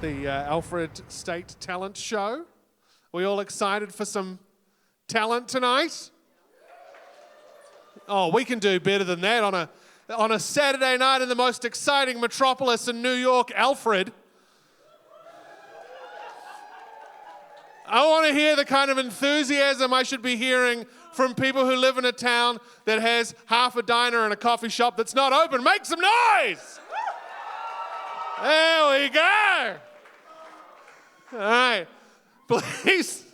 the Alfred State Talent Show. We all excited for some talent tonight? Oh, we can do better than that on a Saturday night in the most exciting metropolis in New York, Alfred. I want to hear the kind of enthusiasm I should be hearing from people who live in a town that has half a diner and a coffee shop that's not open. Make some noise! There we go. All right. Please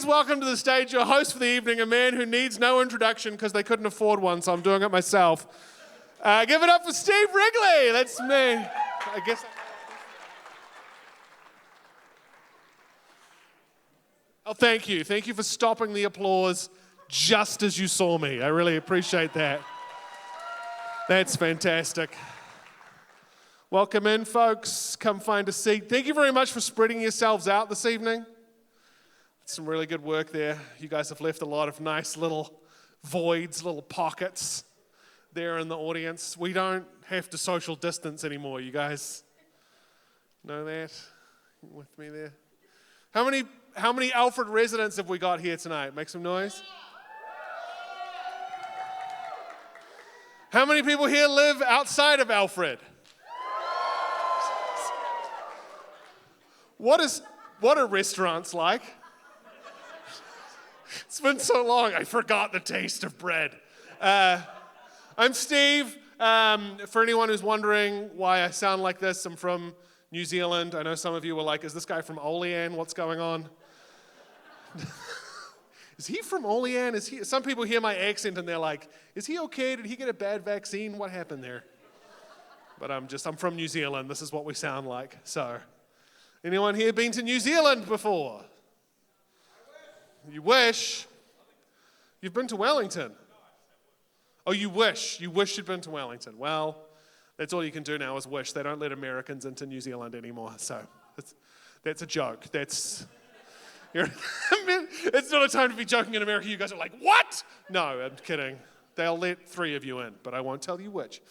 welcome to the stage your host for the evening, a man who needs no introduction because they couldn't afford one, so I'm doing it myself. Give it up for Steve Wrigley. That's me. I guess. Oh, thank you. Thank you for stopping the applause just as you saw me. I really appreciate that. That's fantastic. Welcome in, folks. Come find a seat. Thank you very much for spreading yourselves out this evening. Some really good work there. You guys have left a lot of nice little voids, little pockets there in the audience. We don't have to social distance anymore. You guys know that? With me there? How many Alfred residents have we got here tonight? Make some noise. How many people here live outside of Alfred? What are restaurants like? It's been so long, I forgot the taste of bread. I'm Steve. For anyone who's wondering why I sound like this, I'm from New Zealand. I know some of you were like, is this guy from Olean? What's going on? Is he from Olean? Some people hear my accent and they're like, is he okay? Did he get a bad vaccine? What happened there? But I'm from New Zealand. This is what we sound like. So, anyone here been to New Zealand before? You wish. You've been to Wellington. Oh, you wish. You wish you'd been to Wellington. Well, that's all you can do now is wish. They don't let Americans into New Zealand anymore. So that's a joke. It's not a time to be joking in America. You guys are like, what? No, I'm kidding. They'll let 3 of you in, but I won't tell you which.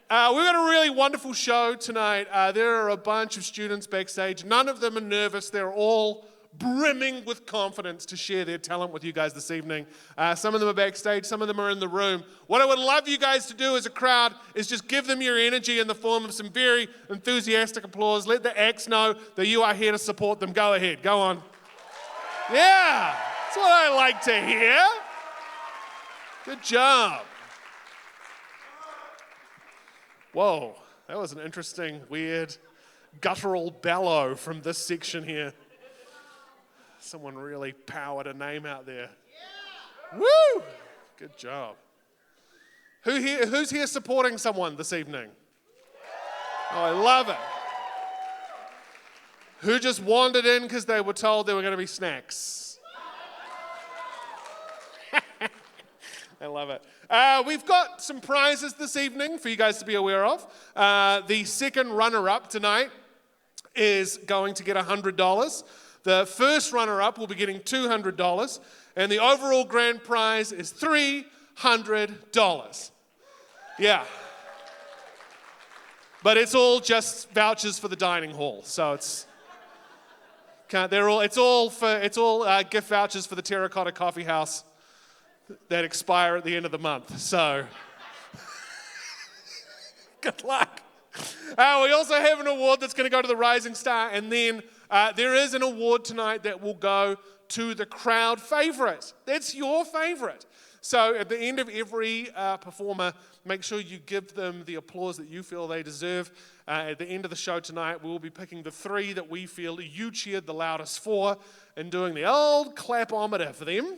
We've got a really wonderful show tonight. There are a bunch of students backstage. None of them are nervous. They're all brimming with confidence to share their talent with you guys this evening. Some of them are backstage, some of them are in the room. What I would love you guys to do as a crowd is just give them your energy in the form of some very enthusiastic applause. Let the acts know that you are here to support them. Go ahead, go on. Yeah, that's what I like to hear. Good job. Whoa, that was an interesting, weird, guttural bellow from this section here. Someone really powered a name out there. Yeah. Woo! Good job. Who's here supporting someone this evening? Oh, I love it. Who just wandered in because they were told there were going to be snacks? I love it. We've got some prizes this evening for you guys to be aware of. The second runner-up tonight is going to get $100. The first runner-up will be getting $200, and the overall grand prize is $300. Yeah. But it's all just vouchers for the dining hall, so it's all gift vouchers for the Terracotta Coffee House that expire at the end of the month. So good luck. We also have an award that's going to go to the Rising Star, and then there is an award tonight that will go to the crowd favorite. That's your favorite. So at the end of every performer, make sure you give them the applause that you feel they deserve. At the end of the show tonight, we will be picking the 3 that we feel you cheered the loudest for and doing the old clapometer for them.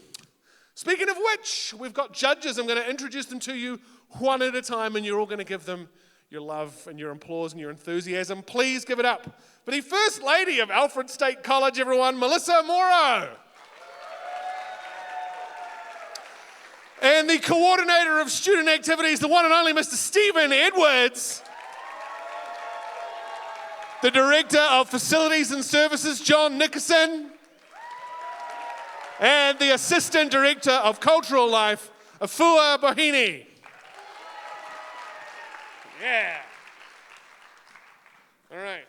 Speaking of which, we've got judges. I'm going to introduce them to you one at a time, and you're all going to give them your love and your applause and your enthusiasm. Please give it up for the First Lady of Alfred State College, everyone, Melissa Mauro. And the Coordinator of Student Activities, the one and only Mr. Stephen Edwards. The Director of Facilities and Services, John Nickerson. And the Assistant Director of Cultural Life, Afua Boahene. Yeah. All right.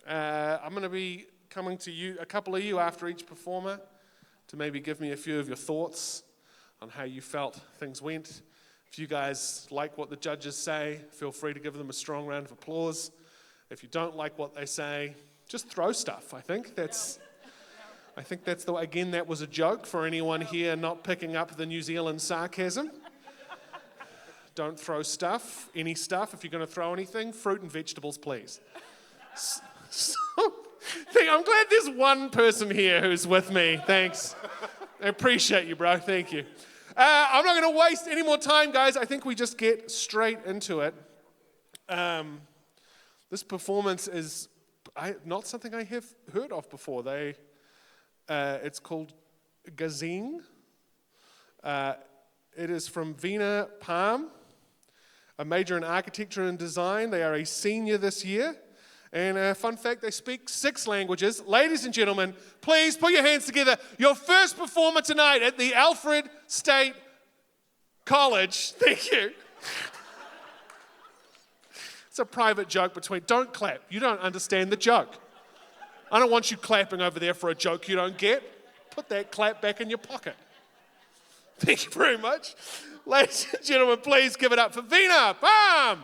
I'm going to be coming to you, a couple of you after each performer, to maybe give me a few of your thoughts on how you felt things went. If you guys like what the judges say, feel free to give them a strong round of applause. If you don't like what they say, just throw stuff. I think that's the way. Again, that was a joke for anyone here not picking up the New Zealand sarcasm. Don't throw stuff, any stuff. If you're going to throw anything, fruit and vegetables, please. I'm glad there's one person here who's with me. Thanks. I appreciate you, bro. Thank you. I'm not going to waste any more time, guys. I think we just get straight into it. This performance is not something I have heard of before. It's called Gazing. It is from Vina, Pham, a major in architecture and design. They are a senior this year. And fun fact, they speak 6 languages. Ladies and gentlemen, please put your hands together. Your first performer tonight at the Alfred State College. Thank you. It's a private joke between, don't clap. You don't understand the joke. I don't want you clapping over there for a joke you don't get. Put that clap back in your pocket. Thank you very much. Ladies and gentlemen, please give it up for Vina, Pham.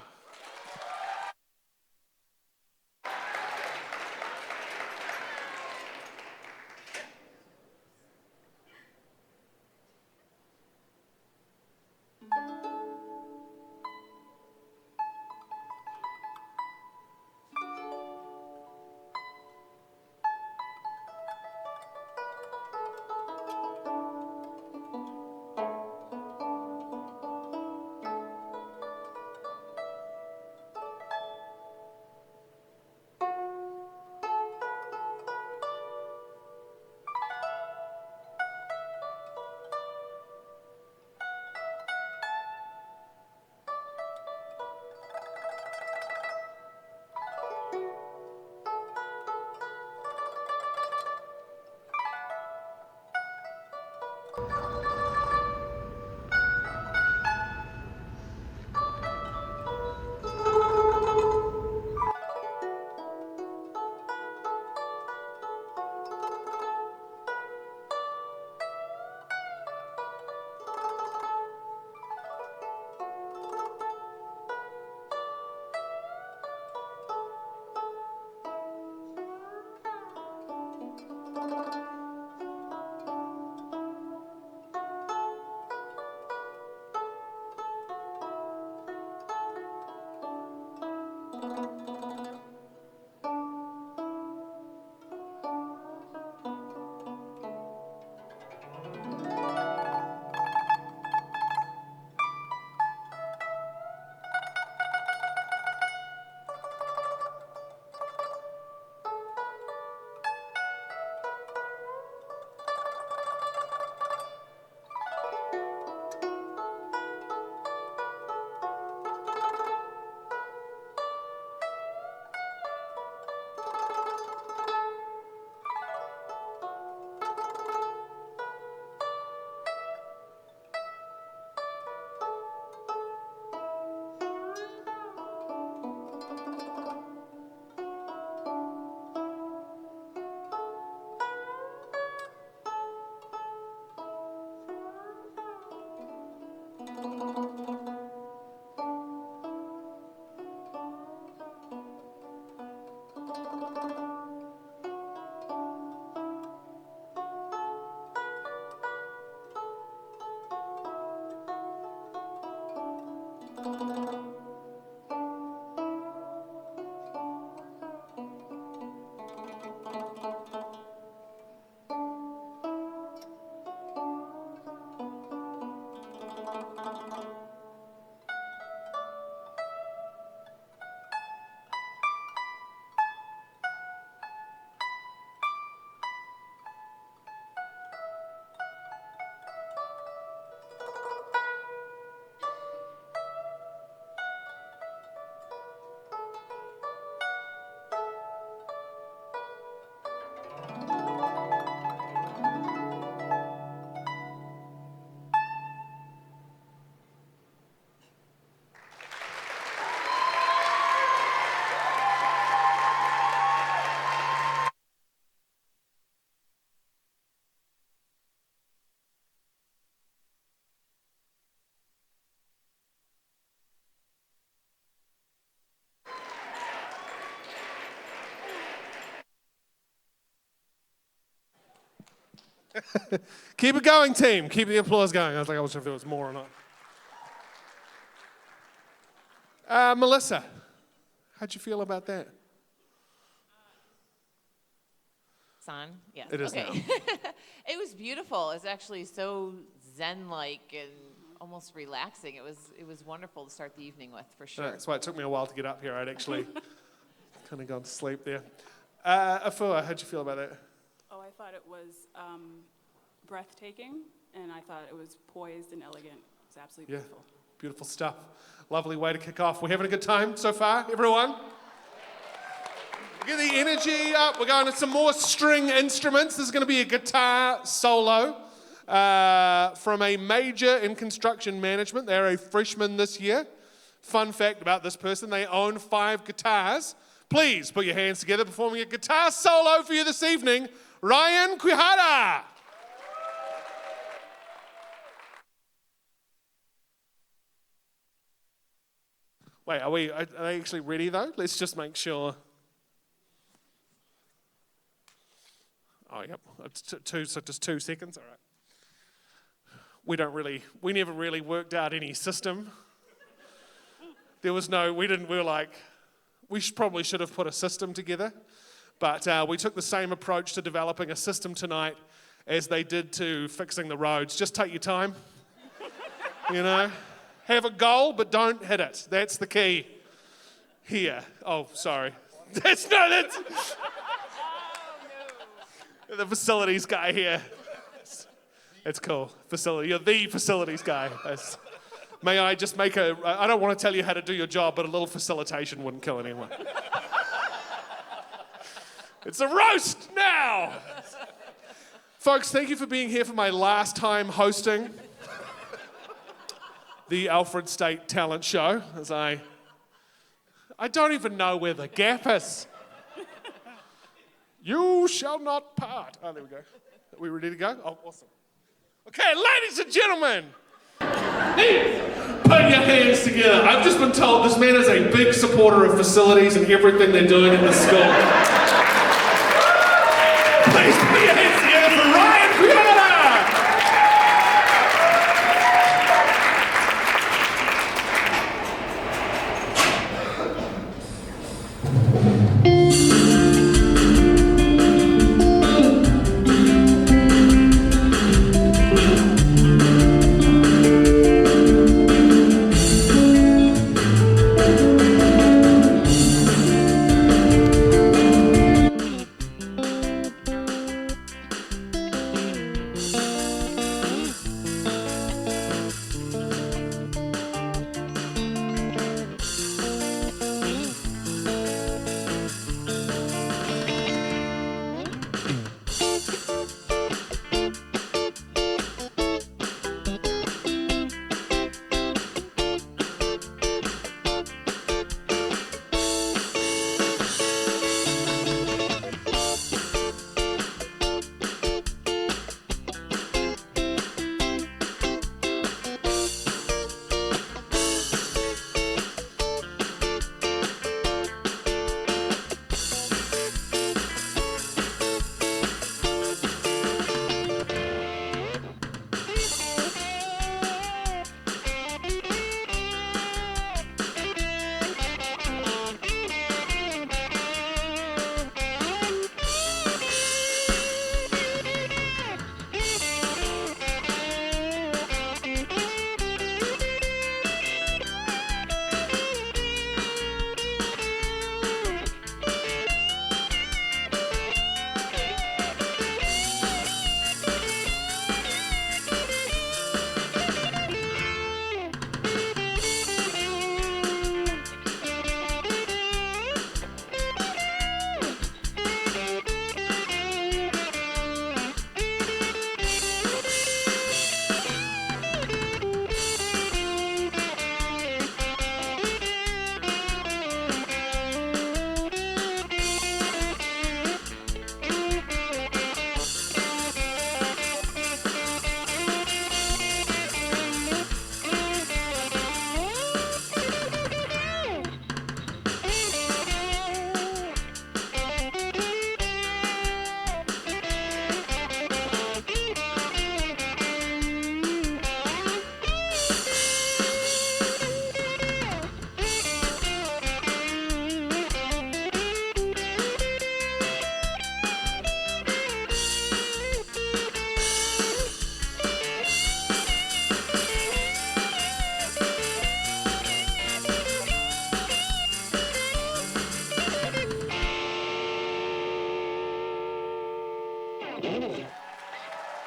Keep it going, team. Keep the applause going. I was like, I wasn't sure if there was more or not. Melissa, how'd you feel about that? Son? Yes. It is now. It was beautiful. It was actually so zen-like and almost relaxing. It was wonderful to start the evening with, for sure. That's why it took me a while to get up here. I'd actually kind of gone to sleep there. Afua, how'd you feel about that? Oh, I thought it was breathtaking, and I thought it was poised and elegant. It's absolutely beautiful. Beautiful stuff. Lovely way to kick off. We're having a good time so far, everyone? Get the energy up. We're going to some more string instruments. There's going to be a guitar solo from a major in construction management. They're a freshman this year. Fun fact about this person, they own 5 guitars. Please put your hands together performing a guitar solo for you this evening, Ryan Quijada. Wait, are they actually ready though? Let's just make sure. Oh, yep. It's just 2 seconds. All right. We never really worked out any system. We were like, probably should have put a system together. But we took the same approach to developing a system tonight as they did to fixing the roads. Just take your time. Have a goal, but don't hit it. That's the key here. Oh, sorry. That's the facilities guy here. It's cool. You're the facilities guy. May I just make I don't want to tell you how to do your job, but a little facilitation wouldn't kill anyone. It's a roast now! Folks, thank you for being here for my last time hosting the Alfred State Talent Show, as I don't even know where the gap is. You shall not part. Oh, there we go. Are we ready to go? Oh, awesome. Okay, ladies and gentlemen, put your hands together. I've just been told this man is a big supporter of facilities and everything they're doing in the school. Please put your hands together for Ryan Quijada.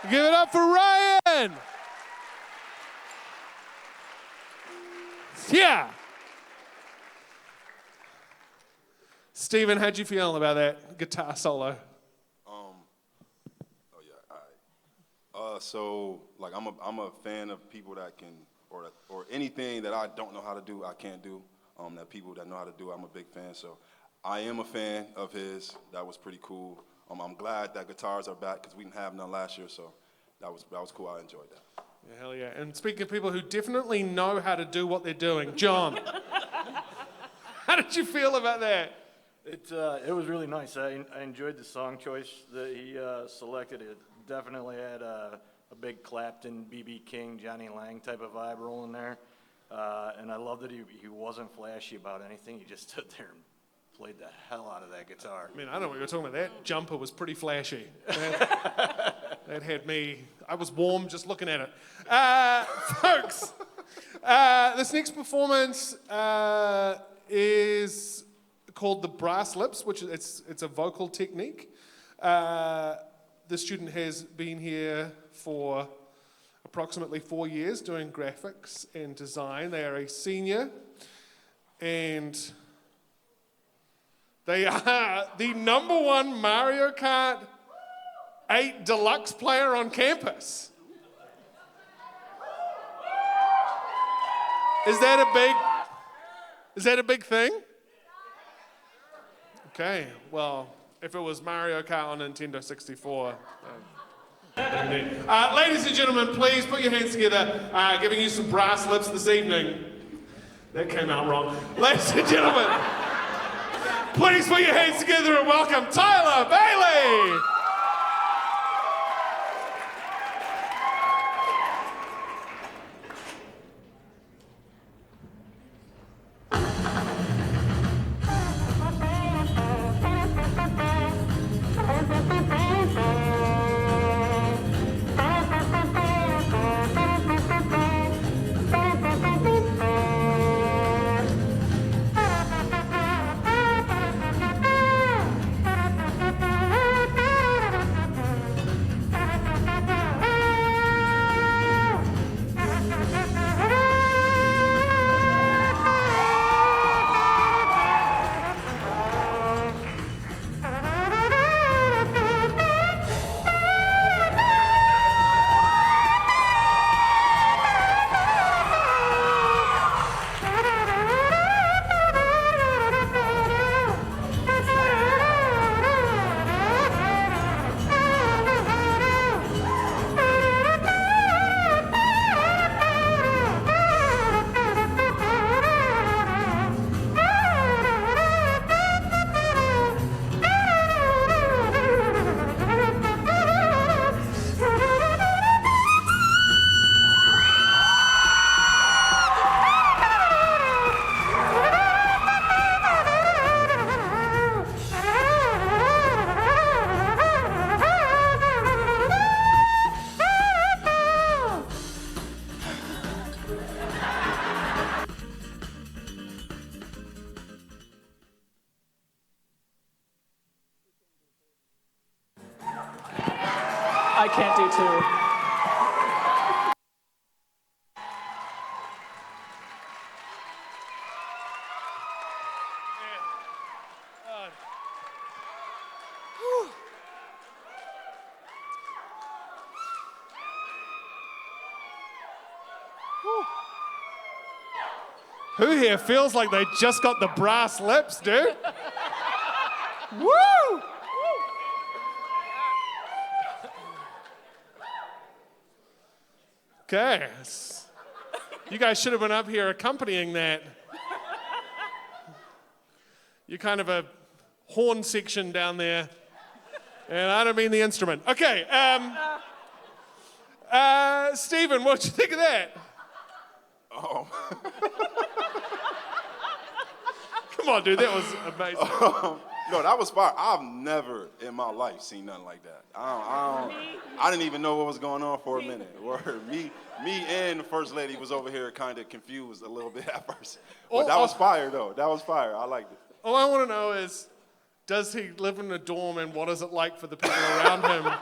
Give it up for Ryan. Yeah. Stephen, how'd you feel about that guitar solo? So like I'm a fan of people that can or anything that I don't know how to do, I can't do. That people that know how to do, I'm a big fan. So I am a fan of his. That was pretty cool. I'm glad that guitars are back because we didn't have none last year. So that was cool. I enjoyed that. Yeah, hell yeah. And speaking of people who definitely know how to do what they're doing, John, how did you feel about that? It was really nice. I enjoyed the song choice that he selected. It definitely had a big Clapton, B.B. King, Johnny Lang type of vibe rolling there. And I love that he wasn't flashy about anything. He just stood there and played the hell out of that guitar. I mean, I don't know what you're talking about. That jumper was pretty flashy. That had me, I was warm just looking at it. Folks, this next performance is called the brass lips, which it's a vocal technique. The student has been here for approximately 4 years doing graphics and design. They are a senior, and they are the #1 Mario Kart 8 Deluxe player on campus. Is that a big thing? Okay, well, if it was Mario Kart on Nintendo 64. Ladies and gentlemen, please put your hands together, giving you some brass lips this evening. That came out wrong. Ladies and gentlemen, please put your hands together and welcome Tyler Bailey. I can't do two. Who here feels like they just got the brass lips, dude? Woo! Okay. You guys should have been up here accompanying that. You're kind of a horn section down there. And I don't mean the instrument. Okay. Stephen, what'd you think of that? Oh. Come on, dude. That was amazing. No, that was fire. I've never in my life seen nothing like that. I didn't even know what was going on for a minute. Me and the First Lady was over here kind of confused a little bit at first. But that was fire, though. That was fire. I liked it. All I want to know is, does he live in a dorm and what is it like for the people around him?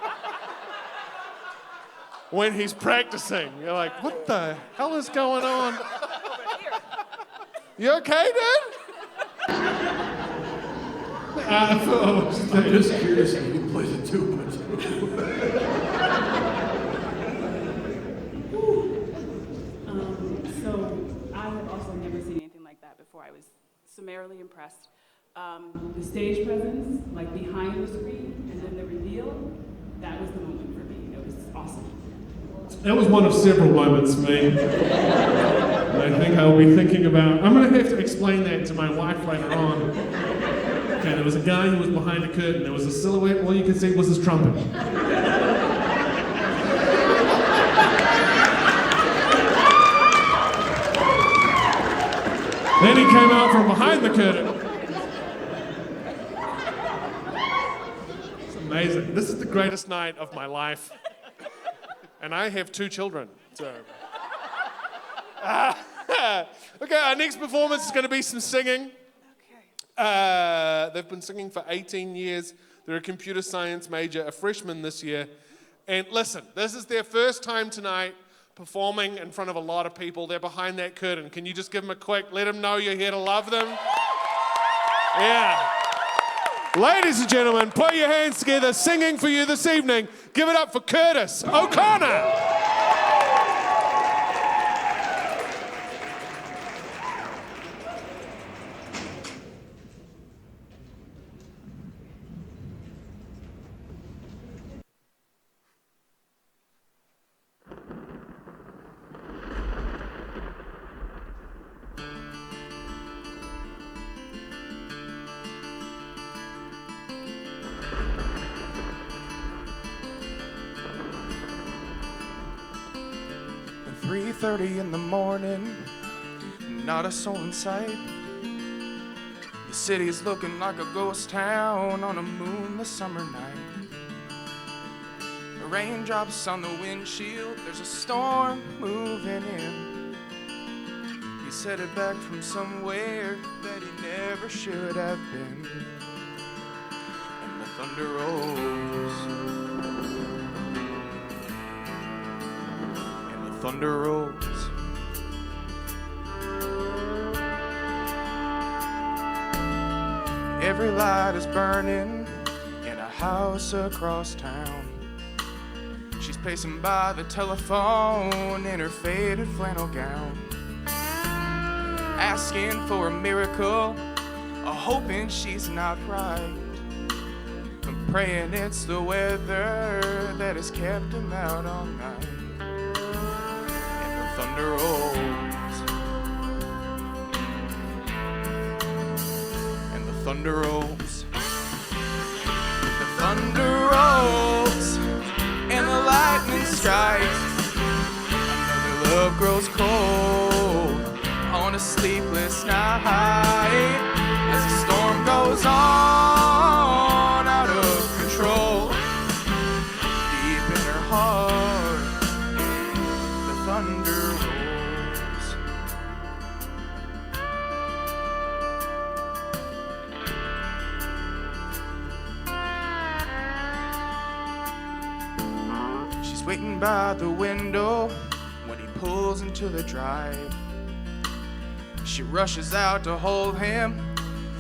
when he's practicing. You're like, what the hell is going on? You okay, dude? I'm just curious if you play the tuba too. So I have also never seen anything like that before. I was summarily impressed. The stage presence, like behind the screen, and then the reveal, that was the moment for me. It was awesome. That was one of several moments for me. And I think I'll be thinking about, I'm going to have to explain that to my wife later on. Okay, there was a guy who was behind a curtain. There was a silhouette. All you could see was his trumpet. Then he came out from behind the curtain. It's amazing. This is the greatest night of my life. And I have 2 children, so. Okay, our next performance is going to be some singing. They've been singing for 18 years. They're a computer science major, a freshman this year. And listen, this is their first time tonight performing in front of a lot of people. They're behind that curtain. Can you just give them a quick, let them know you're here to love them? Yeah. Ladies and gentlemen, put your hands together, singing for you this evening. Give it up for Kurtis O'Connor. 3:30 in the morning, not a soul in sight. The city's looking like a ghost town on a moonless summer night. The raindrops on the windshield, there's a storm moving in. He's headed back from somewhere that he never should have been. And the thunder rolls. Thunder rolls. Every light is burning in a house across town. She's pacing by the telephone in her faded flannel gown, asking for a miracle, hoping she's not right. I'm praying it's the weather that has kept him out all night. Thunder rolls, and the thunder rolls. The thunder rolls, and the lightning strikes. Another love grows cold on a sleepless night as the storm goes on out of control. Deep in her heart, the thunder. Waiting by the window when he pulls into the drive. She rushes out to hold him,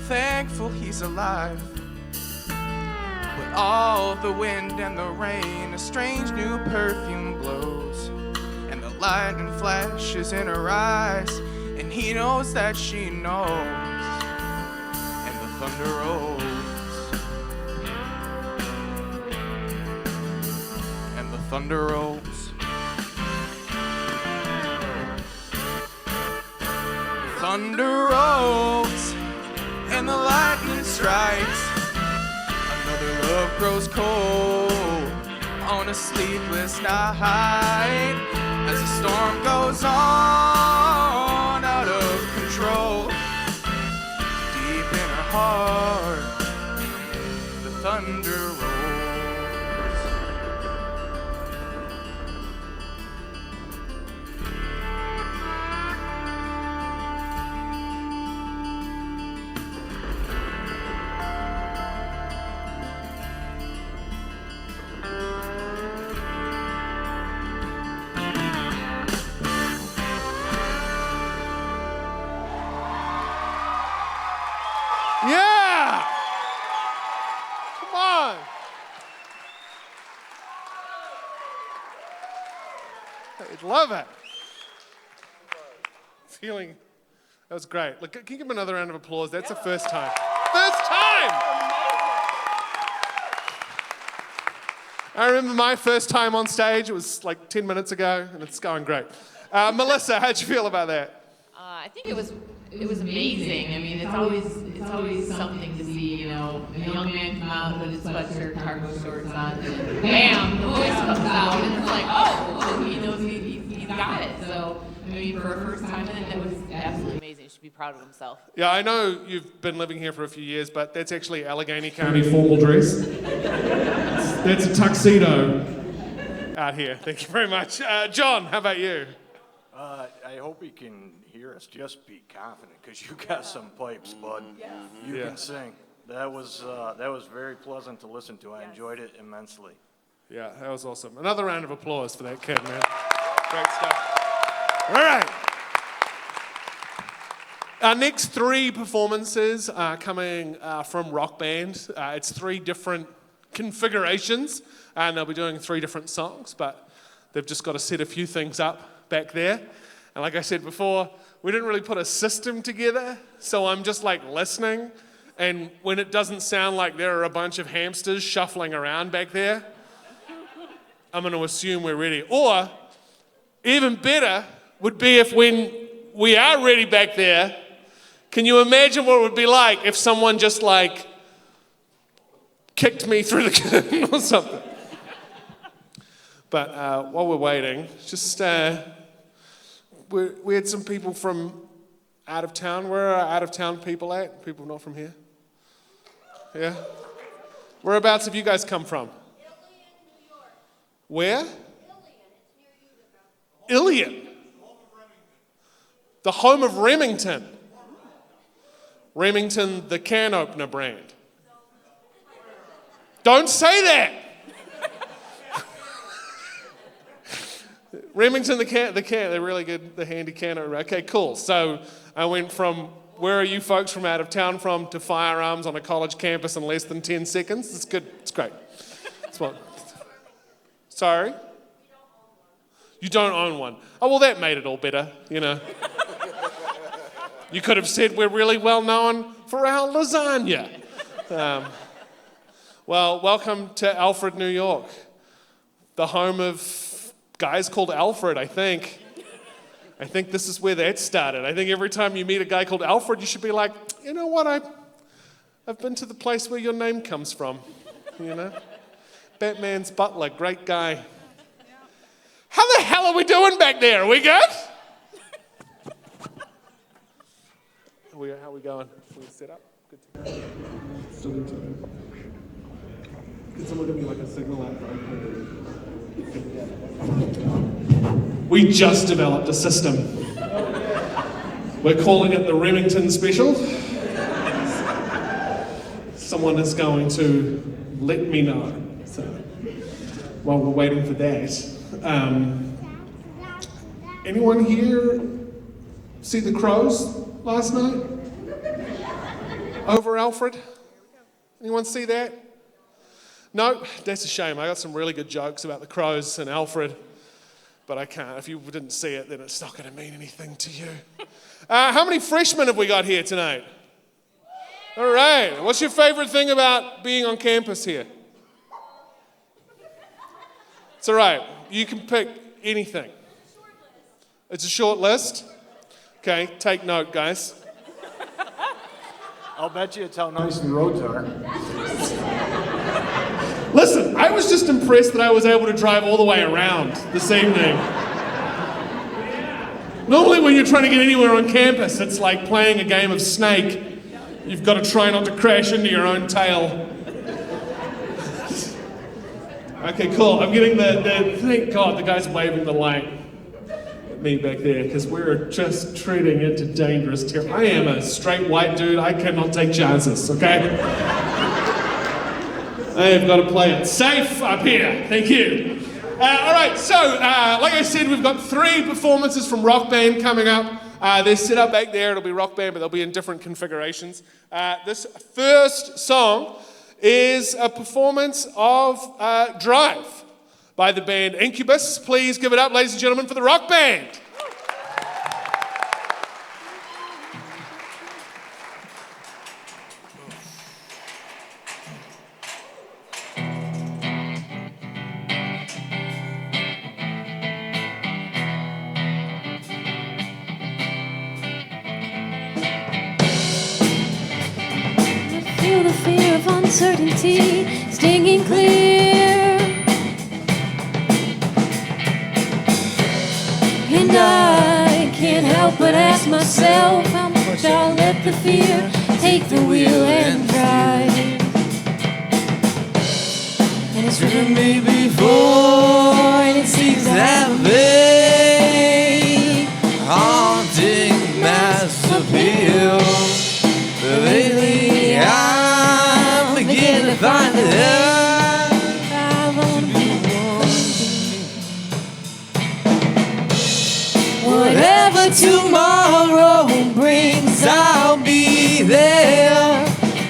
thankful he's alive. But all the wind and the rain, a strange new perfume blows, and the lightning flashes in her eyes, and he knows that she knows. And the thunder rolls. Thunder rolls. Thunder rolls, and the lightning strikes. Another love grows cold on a sleepless night as the storm goes on out of control. Deep in her heart, the thunder rolls. Yeah! Come on. I'd love it. Feeling, that was great. Look, can you give him another round of applause? That's the first time. First time! I remember my first time on stage. It was like 10 minutes ago, and it's going great. Melissa, how'd you feel about that? I think it was amazing. I mean, it's always something to see, you know, a young man come out with his sweatshirt, cargo shorts on, and bam, the voice comes out, and it's like, oh, he knows he's got it. So, I mean, for a first time, it was absolutely amazing. He should be proud of himself. Yeah, I know you've been living here for a few years, but that's actually Allegheny County formal dress. That's a tuxedo out here. Thank you very much. John, how about you? I hope he can hear us. Just be confident, because you got some pipes, bud. You can sing. That was very pleasant to listen to. I enjoyed it immensely. Yeah, that was awesome. Another round of applause for that kid, man. Great stuff. All right. Our next 3 performances are coming from Rock Band. It's 3 different configurations, and they'll be doing 3 different songs, but they've just got to set a few things up back there. And like I said before, we didn't really put a system together, so I'm just like listening, and when it doesn't sound like there are a bunch of hamsters shuffling around back there, I'm going to assume we're ready. Or, even better would be if when we are ready back there, can you imagine what it would be like if someone just like kicked me through the curtain or something? But while we're waiting, just we had some people from out of town. Where are out of town people at? People not from here? Yeah? Whereabouts have you guys come from? Where? Ilion. The home of Remington. Remington, the can opener brand. Don't say that! Remington, the can, they're really good, the handy can opener. Okay, cool. So I went from, where are you folks from out of town from, to firearms on a college campus in less than 10 seconds. It's good, it's great. It's what? Sorry? You don't own one. Oh, well, that made it all better, you know. You could have said we're really well known for our lasagna. Well, welcome to Alfred, New York, the home of guys called Alfred, I think. I think this is where that started. I think every time you meet a guy called Alfred, you should be like, you know what, I've been to the place where your name comes from, you know. Batman's butler, great guy. How the hell are we doing back there? Are we good? How are we going? We set up? Good to go. Still good to go. Could someone give me like a signal out front? We just developed a system. We're calling it the Remington Special. Someone is going to let me know. So while we're waiting for that, anyone here see the Crows last night? Over Alfred? Anyone see that? No, that's a shame. I got some really good jokes about the Crows and Alfred, but I can't. If you didn't see it, then it's not going to mean anything to you. How many freshmen have we got here tonight? All right. What's your favorite thing about being on campus here? It's all right. You can pick anything. It's a short list. Okay, take note, guys. I'll bet you it's how nice the roads are. Listen, I was just impressed that I was able to drive all the way around this evening. Normally when you're trying to get anywhere on campus, it's like playing a game of Snake. You've got to try not to crash into your own tail. Okay, cool. I'm getting thank God the guy's waving the light at me back there, because we're just treading into dangerous territory. I am a straight white dude. I cannot take chances, okay? I have got to play it safe up here. Thank you. All right, so like I said, we've got 3 performances from Rock Band coming up. They're set up back there. It'll be rock band, but they'll be in different configurations. This first song is a performance of Drive by the band Incubus. Please give it up, ladies and gentlemen, for the rock band. Feel the fear of uncertainty stinging clear, and I can't help but ask myself how much I'll let the fear take the wheel and drive. And it's driven me before, and it seems that vague, haunting mass appeal. But lately I'm beginning to find that I want to be one. Whatever tomorrow brings, I'll be there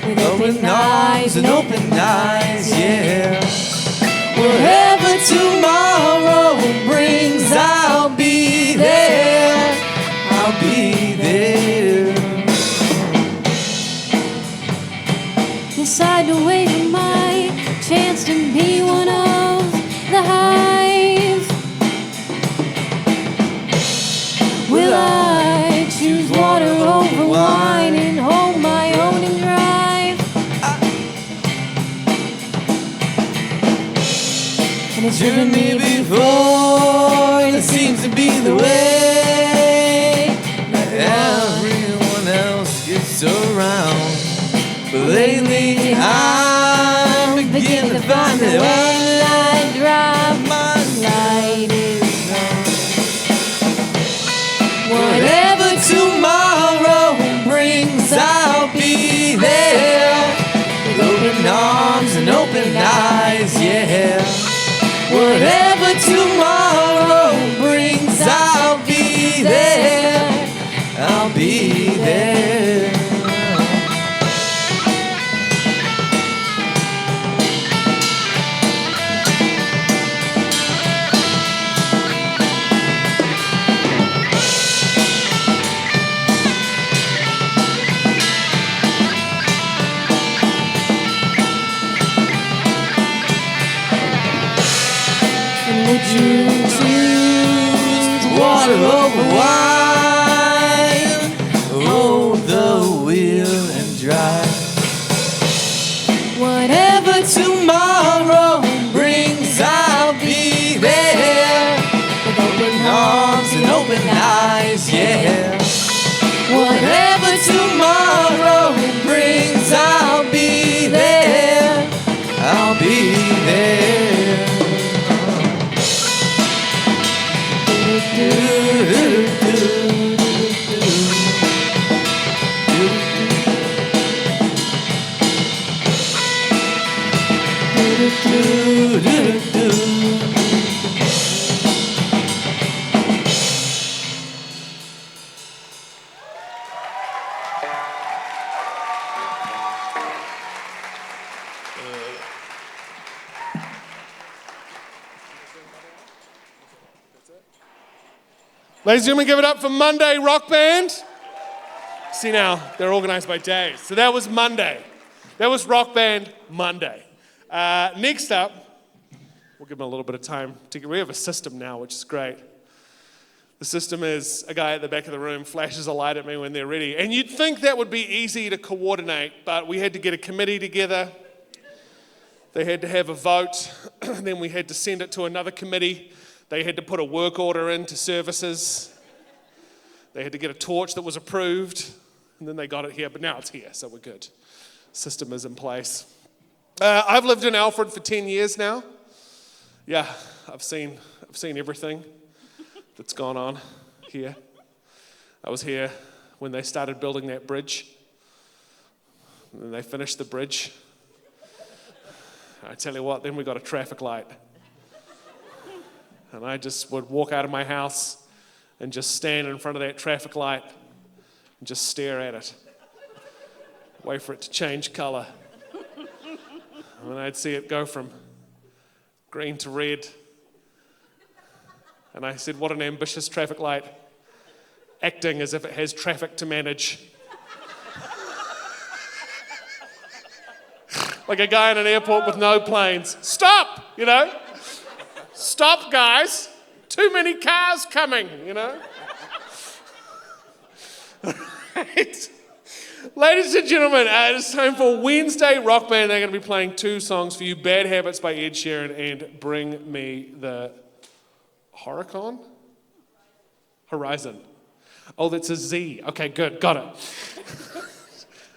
with open arms and open eyes, yeah. Whatever tomorrow brings, I'll be there. I'll be there. Decide to wait for my chance to be one of the hive. Will I choose water over wine and hold my own and drive? And it's driven me before, and it seems to be the way that everyone else gets around. But lately I'm beginning to find that when I drive, my light is on. Whatever tomorrow brings, I'll be there with open arms and open eyes, yeah. Whatever tomorrow brings, I'll be there. I'll be there. Would you choose water over wine? Hold the wheel and drive. Whatever tomorrow brings, I'll be there with open arms and open eyes, yeah. Whatever tomorrow brings, I'll be there. I'll be there. Ladies and gentlemen, give it up for Monday Rock Band. See now, they're organized by days. So that was Monday. That was Rock Band Monday. Next up, we'll give them a little bit of time. We have a system now, which is great. The system is a guy at the back of the room flashes a light at me when they're ready. And you'd think that would be easy to coordinate, but we had to get a committee together. They had to have a vote. Then we had to send it to another committee. They had to put a work order into services. They had to get a torch that was approved. And then they got it here, but now it's here, so we're good. System is in place. I've lived in Alfred for 10 years now. Yeah, I've seen everything that's gone on here. I was here when they started building that bridge. And then they finished the bridge. I tell you what, then we got a traffic light. And I just would walk out of my house and just stand in front of that traffic light and just stare at it. Wait for it to change colour. And I'd see it go from green to red. And I said, what an ambitious traffic light, acting as if it has traffic to manage. Like a guy in an airport with no planes. Stop, you know? Stop, guys. Too many cars coming, you know? Right. Ladies and gentlemen, it's time for Wednesday Rock Band. They're going to be playing two songs for you, Bad Habits by Ed Sheeran and Bring Me the Horizon. Oh, that's a Z. Okay, good, got it.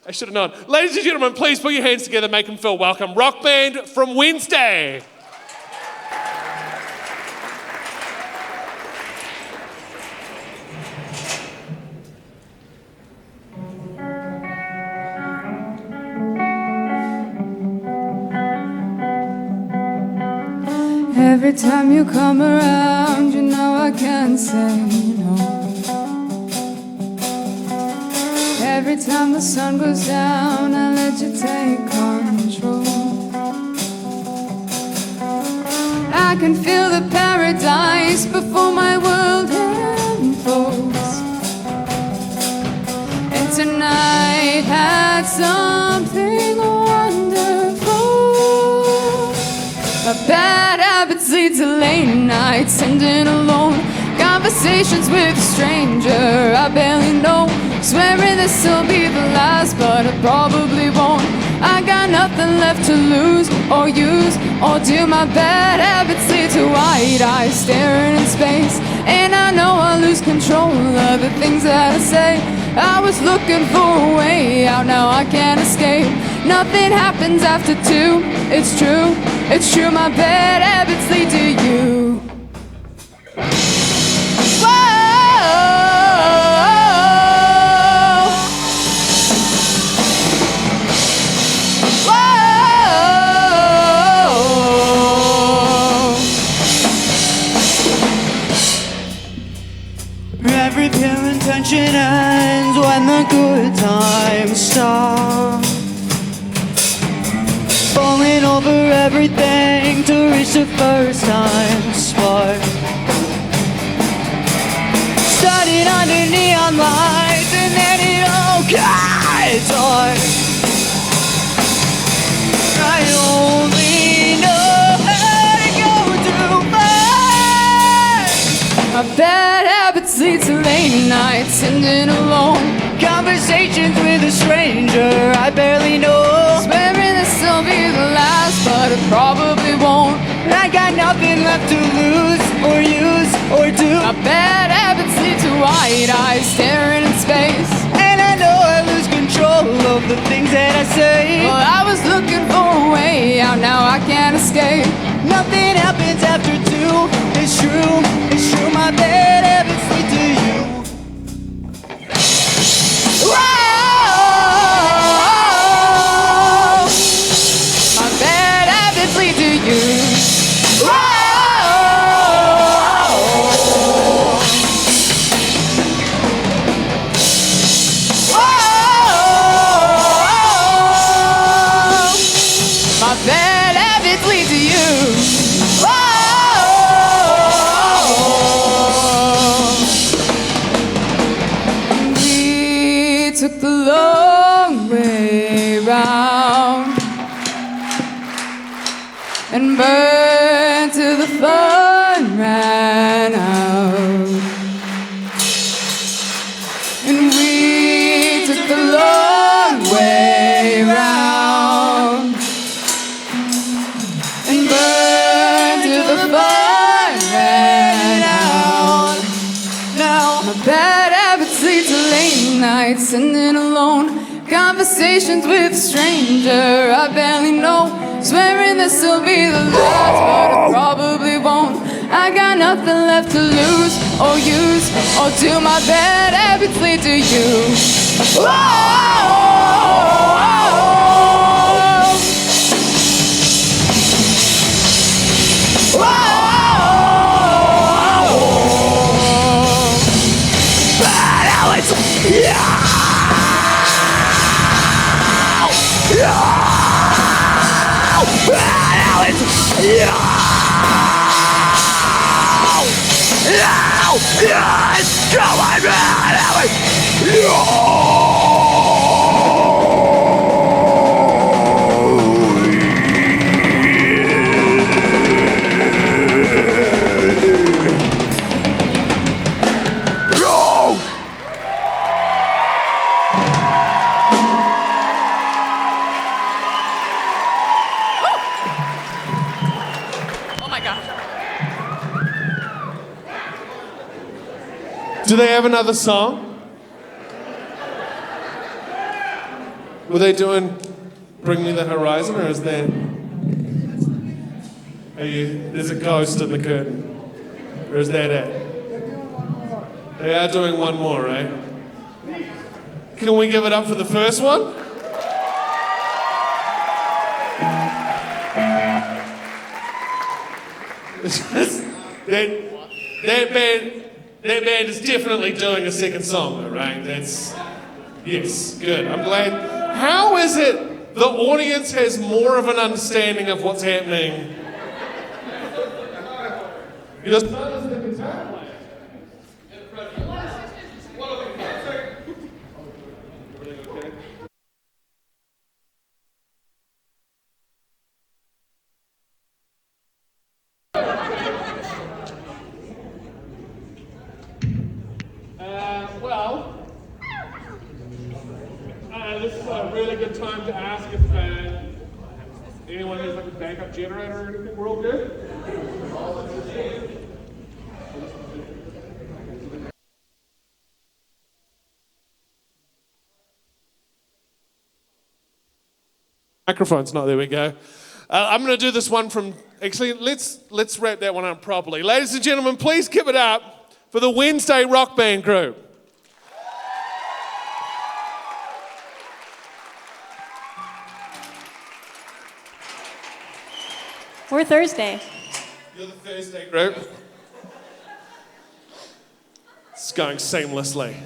I should have known. Ladies and gentlemen, please put your hands together, make them feel welcome. Rock Band from Wednesday. Every time you come around, you know I can't say no. Every time the sun goes down, I let you take control. I can feel the paradise before my world implodes. And tonight had something wonderful. My bad habits lead to late nights, sitting alone. Conversations with a stranger I barely know. Swearing this'll be the last, but I probably won't. I got nothing left to lose or use or do. My bad habits lead to wide eyes staring in space. And I know I lose control of the things that I say. I was looking for a way out, now I can't escape. Nothing happens after 2, it's true, it's true. My bad habits lead to you. Every pure intention ends when the good times stop. Falling over everything to reach the first time spark. Started under neon lights and then it all got dark. I only know how to go too far. My bad habits lead to late nights, sitting alone. Conversations with a stranger I barely know. Swearing this'll be the last, but it probably won't. I got nothing left to lose or use or do. My bad habits lead to wide eyes staring in space. And I know I lose control of the things that I say. Well, I was looking for a way out, now I can't escape. Nothing happens after 2, it's true, it's true. My bad habits lead to you. Whoa! My bad habits lead to you. My bad habits lead to you. We took the long way round and burned till the fun ran out. And we took the long way round and burned till the fun ran out. Now My bad habits lead to late nights, sitting alone. Conversations with a stranger I barely know. Swearing this'll be the last, but it probably won't. I got nothing left to lose or use or do. My bad habits lead to you. Oh my God. Do they have another song? Were they doing Bring Me the Horizon, or is there... There's a ghost in the curtain? Or is that it? They are doing one more, right? Can we give it up for the first one? That band is definitely doing a second song, though, right? Yes, good. I'm glad. How is it the audience has more of an understanding of what's happening? Your son is the guitar player. This is a really good time to ask if anyone has like a backup generator or anything. We're all good? Microphone's not, there we go. I'm going to do this one from, actually, let's wrap that one up properly. Ladies and gentlemen, please give it up for the Wednesday Rock Band group. We're Thursday. You're the Thursday group. It's going seamlessly.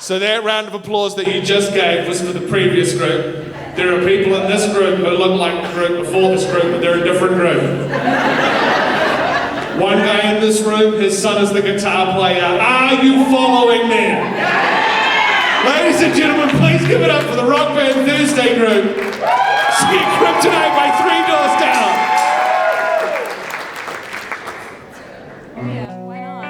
So that round of applause that you just gave was for the previous group. There are people in this group who look like the group before this group, but they're a different group. One guy in this room, his son is the guitar player. Are you following me? Ladies and gentlemen, please give it up for the Rock Band Thursday group. See Kryptonite by 3 Doors Down. Yeah, why not?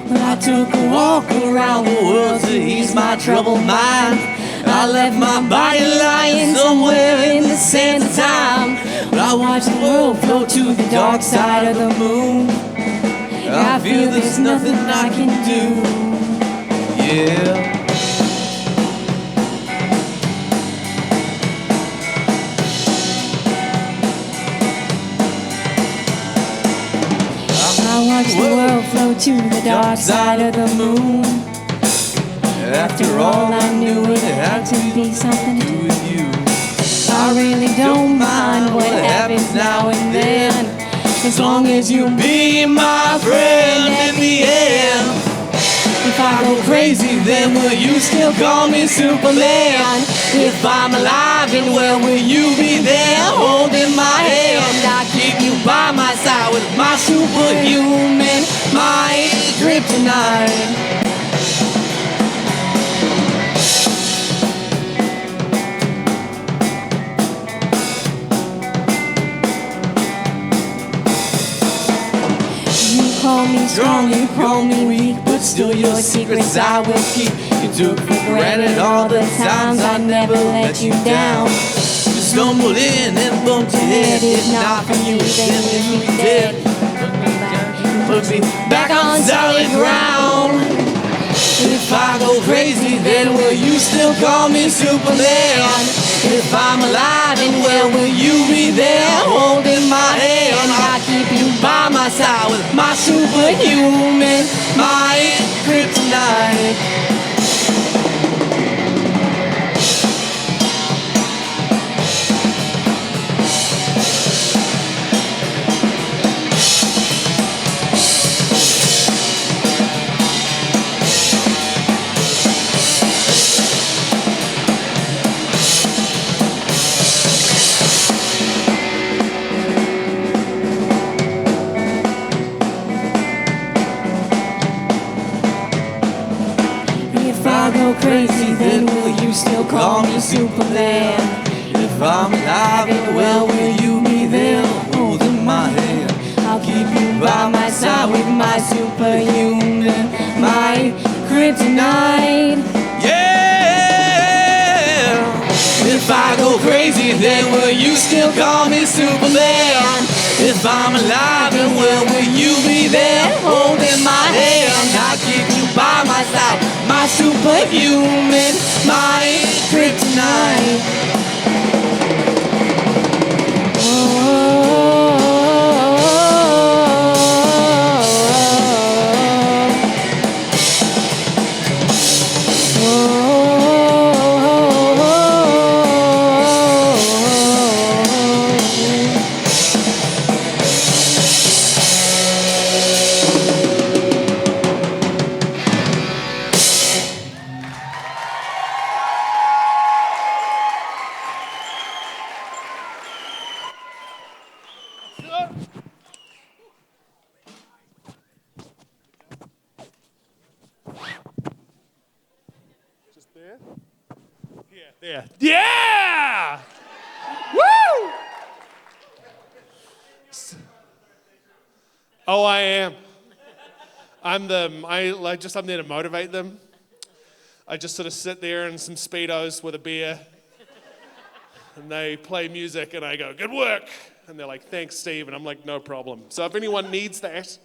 When I took a walk around the world to ease my troubled mind, I left my body lying somewhere in the sand of time. But I watched the world float to the dark side of the moon. I feel there's nothing I can do. Yeah. I watched the world float to the dark side of the moon. After all, I knew it had to be something to do with you. I really don't mind what happens now and then, as long as you be my friend in the end. If I go crazy, then will you still call me Superman? If I'm alive and well, will you be there holding my hand? I keep you by my side with my superhuman, my kryptonite. You call me strong, you call me weak, but still your secrets I will keep. You took for granted all the times I never let you down. You stumbled in and bumped your head. If not for you, then you'd be dead. Put me back on solid ground. If I go crazy, then will you still call me Superman? If I'm alive and well, will you be there holding my hand? I keep you by my side with my superhuman, my kryptonite. go crazy, then will you still call me Superman? If I'm alive and well, will you be there holding my hand? I'll keep you by my side with my superhuman, my kryptonite. Yeah! If I go crazy, then will you still call me Superman? If I'm alive and well, will you be there holding my hand? I'll keep you by my side, my superhuman, my kryptonite. There. Yeah! Woo! Oh, I am. I'm there to motivate them. I just sort of sit there in some Speedos with a beer, and they play music, and I go, good work. And they're like, thanks, Steve. And I'm like, no problem. So if anyone needs that,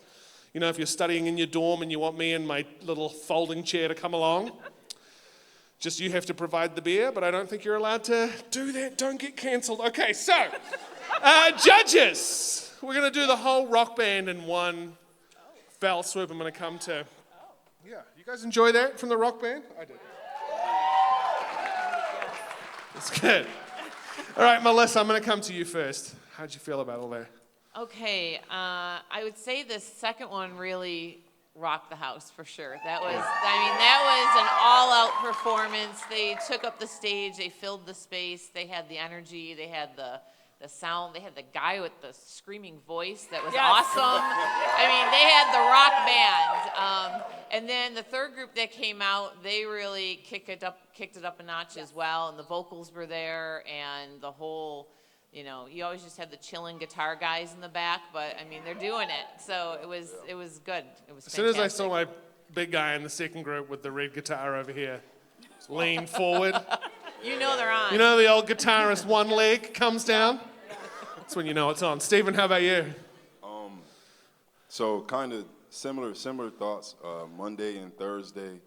you know, if you're studying in your dorm and you want me in my little folding chair to come along, just you have to provide the beer, but I don't think you're allowed to do that. Don't get cancelled. Okay, so, judges. We're going to do the whole rock band in one fell swoop. I'm going to come to... Yeah, you guys enjoy that from the rock band? I did. It's good. All right, Melissa, I'm going to come to you first. How'd you feel about all that? Okay, I would say the second one really rocked the house for sure. That was an all-out performance. They took up the stage, they filled the space, they had the energy, they had the sound, they had the guy with the screaming voice that was awesome. I mean, they had the rock band. And then the third group that came out, they really kicked it up a notch as well, and the vocals were there, and the whole, you know, you always just had the chilling guitar guys in the back, but I mean, they're doing it. So it was good. It was fantastic. As soon as I saw my big guy in the second group with the red guitar over here lean forward. You know they're on. You know the old guitarist, one leg comes down? That's when you know it's on. Stephen, how about you? So kind of similar thoughts. Monday and Thursday,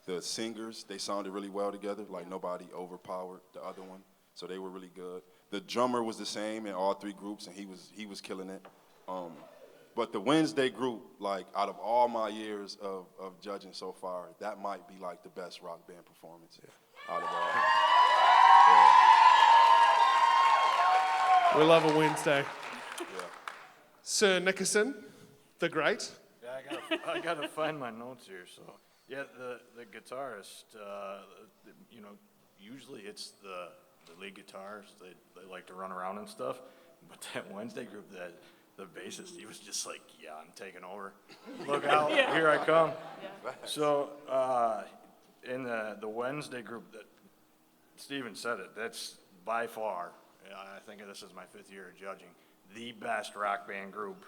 the singers, they sounded really well together. Like nobody overpowered the other one. So they were really good. The drummer was the same in all three groups, and he was killing it. But the Wednesday group, like out of all my years of judging so far, that might be like the best rock band performance out of all. We love a Wednesday. Yeah. Sir Nickerson, the great. Yeah, I gotta find my notes here. So yeah, the guitarist, you know, usually it's the lead guitars. They like to run around and stuff. But that Wednesday group, the bassist, he was just like, yeah, I'm taking over. Look out, here I come. Yeah. So in the Wednesday group, that Steven said it, that's by far, I think this is my 5th year of judging, the best rock band group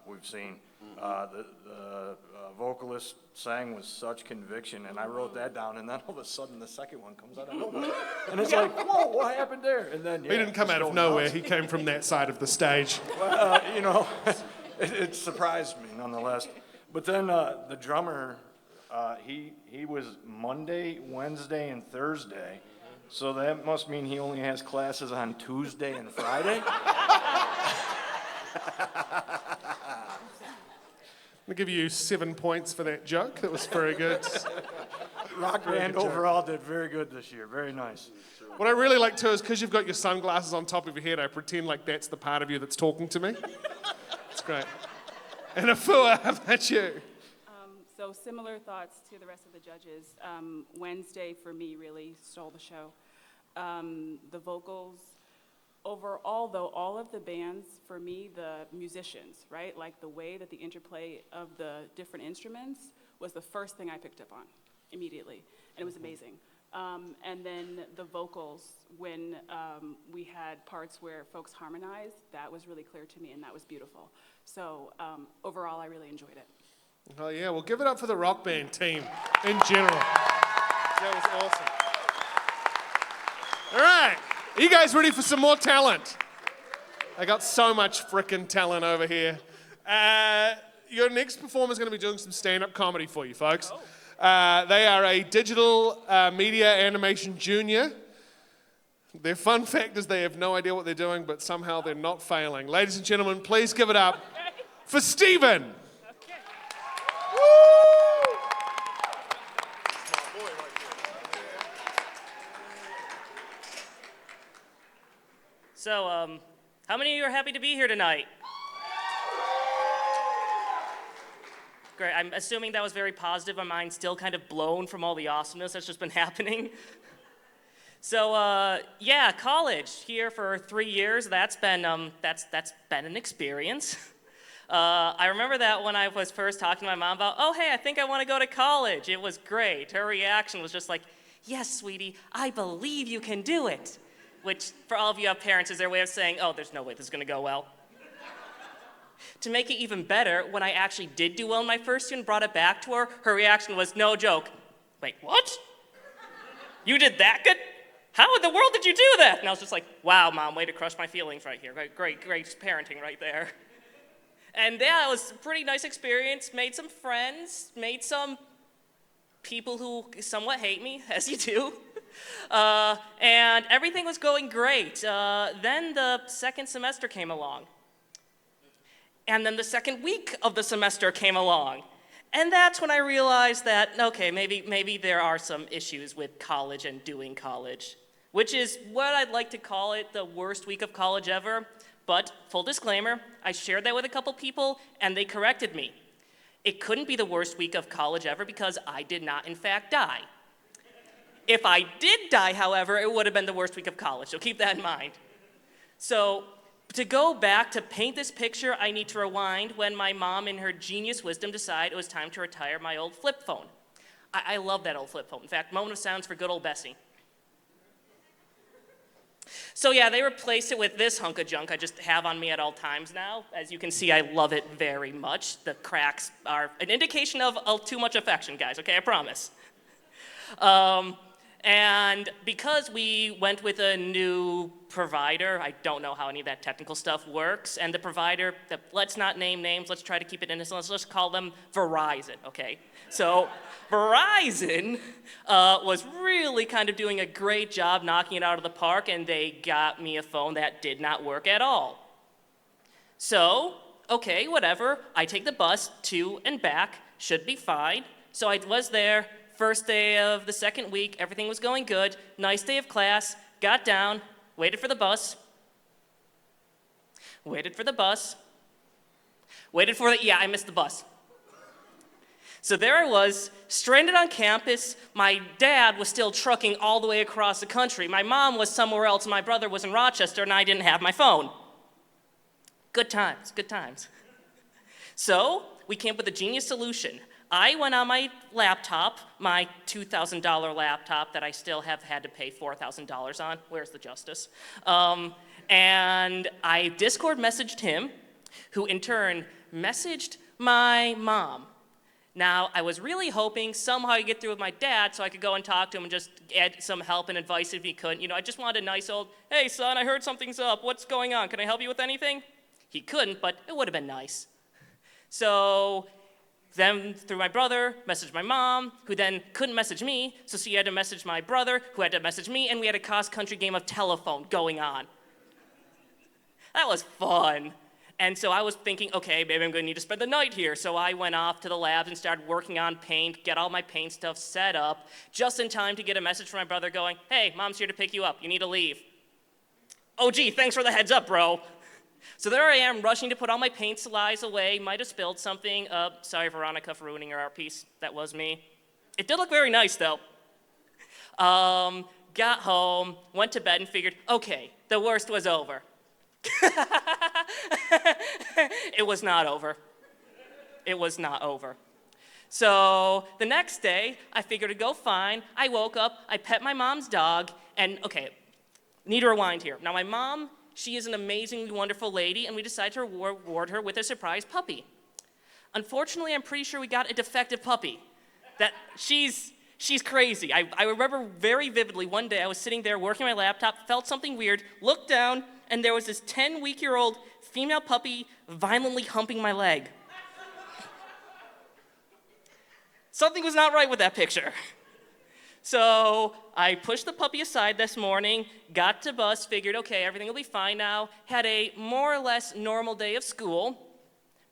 we've seen. The vocalist sang with such conviction, and I wrote that down, and then all of a sudden the second one comes out of nowhere. And it's like, whoa, what happened there? And then, he didn't come out of nowhere. He came from that side of the stage. Well, you know, it surprised me nonetheless. But then the drummer, he was Monday, Wednesday, and Thursday. So that must mean he only has classes on Tuesday and Friday? I'm going to give you 7 points for that joke. That was very good. Rock band overall did very good this year. Very nice. What I really like too is because you've got your sunglasses on top of your head, I pretend like that's the part of you that's talking to me. It's great. And Afua, how about you? So similar thoughts to the rest of the judges. Wednesday for me really stole the show. The vocals, overall though, all of the bands, for me, the musicians, right? Like the way that the interplay of the different instruments was the first thing I picked up on immediately. and it was amazing. And then the vocals, when we had parts where folks harmonized, that was really clear to me, and that was beautiful. So overall, I really enjoyed it. Oh yeah, well give it up for the rock band team in general. That was awesome. All right, are you guys ready for some more talent? I got so much frickin' talent over here. Your next performer is going to be doing some stand-up comedy for you, folks. They are a digital media animation junior. Their fun fact is they have no idea what they're doing, but somehow they're not failing. Ladies and gentlemen, please give it up for Steven. So, how many of you are happy to be here tonight? Great, I'm assuming that was very positive. My mind's still kind of blown from all the awesomeness that's just been happening. So, yeah, college here for 3 years. That's been an experience. I remember that when I was first talking to my mom about, oh, hey, I think I want to go to college. It was great. Her reaction was just like, yes, sweetie, I believe you can do it. Which, for all of you who have parents, is their way of saying, oh, there's no way this is going to go well. To make it even better, when I actually did do well in my first year and brought it back to her, her reaction was, no joke. Wait, what? You did that good? How in the world did you do that? And I was just like, wow, Mom, way to crush my feelings right here. Great parenting right there. And yeah, it was a pretty nice experience. Made some friends, made some people who somewhat hate me, as you do. And everything was going great. Then the second semester came along. And then the second week of the semester came along. And that's when I realized that, okay, maybe there are some issues with college and doing college, which is what I'd like to call it, the worst week of college ever. But full disclaimer, I shared that with a couple people, and they corrected me. It couldn't be the worst week of college ever because I did not, in fact, die. If I did die, however, it would have been the worst week of college, so keep that in mind. So, to go back to paint this picture, I need to rewind when my mom, in her genius wisdom, decided it was time to retire my old flip phone. I love that old flip phone. In fact, moment of silence for good old Bessie. So yeah, they replaced it with this hunk of junk I just have on me at all times now. As you can see, I love it very much. The cracks are an indication of too much affection, guys, okay, I promise. And because we went with a new provider, I don't know how any of that technical stuff works, and the provider, let's not name names, let's try to keep it innocent, let's just call them Verizon, okay? So Verizon was really kind of doing a great job knocking it out of the park, and they got me a phone that did not work at all. So, okay, whatever, I take the bus to and back, should be fine. So I was there. First day of the second week, everything was going good. Nice day of class, got down, waited for the bus. Yeah, I missed the bus. So there I was, stranded on campus. My dad was still trucking all the way across the country. My mom was somewhere else, and my brother was in Rochester, and I didn't have my phone. Good times. So we came up with a genius solution. I went on my laptop, my $2,000 laptop that I still have had to pay $4,000 on. Where's the justice? And I Discord messaged him, who in turn messaged my mom. Now, I was really hoping somehow I'd get through with my dad so I could go and talk to him and just add some help and advice if he couldn't. You know, I just wanted a nice old, hey son, I heard something's up. What's going on? Can I help you with anything? He couldn't, but it would have been nice. So then, through my brother, messaged my mom, who then couldn't message me, so she had to message my brother, who had to message me, and we had a cross-country game of telephone going on. That was fun. And so I was thinking, okay, maybe I'm going to need to spend the night here. So I went off to the labs and started working on paint, get all my paint stuff set up, just in time to get a message from my brother going, hey, mom's here to pick you up. You need to leave. Oh, gee, thanks for the heads up, bro. So there I am, rushing to put all my paint supplies away. Might have spilled something. Sorry, Veronica, for ruining your art piece. That was me. It did look very nice, though. Got home, went to bed, and figured, okay, the worst was over. It was not over. So the next day, I figured it'd go fine. I woke up, I pet my mom's dog, and okay, need to rewind here. Now my mom, she is an amazingly wonderful lady, and we decided to reward her with a surprise puppy. Unfortunately, I'm pretty sure we got a defective puppy. That she's crazy. I remember very vividly one day I was sitting there working my laptop, felt something weird, looked down, and there was this 10-week-old female puppy violently humping my leg. Something was not right with that picture. So I pushed the puppy aside this morning, got to bus, figured, okay, everything will be fine now, had a more or less normal day of school,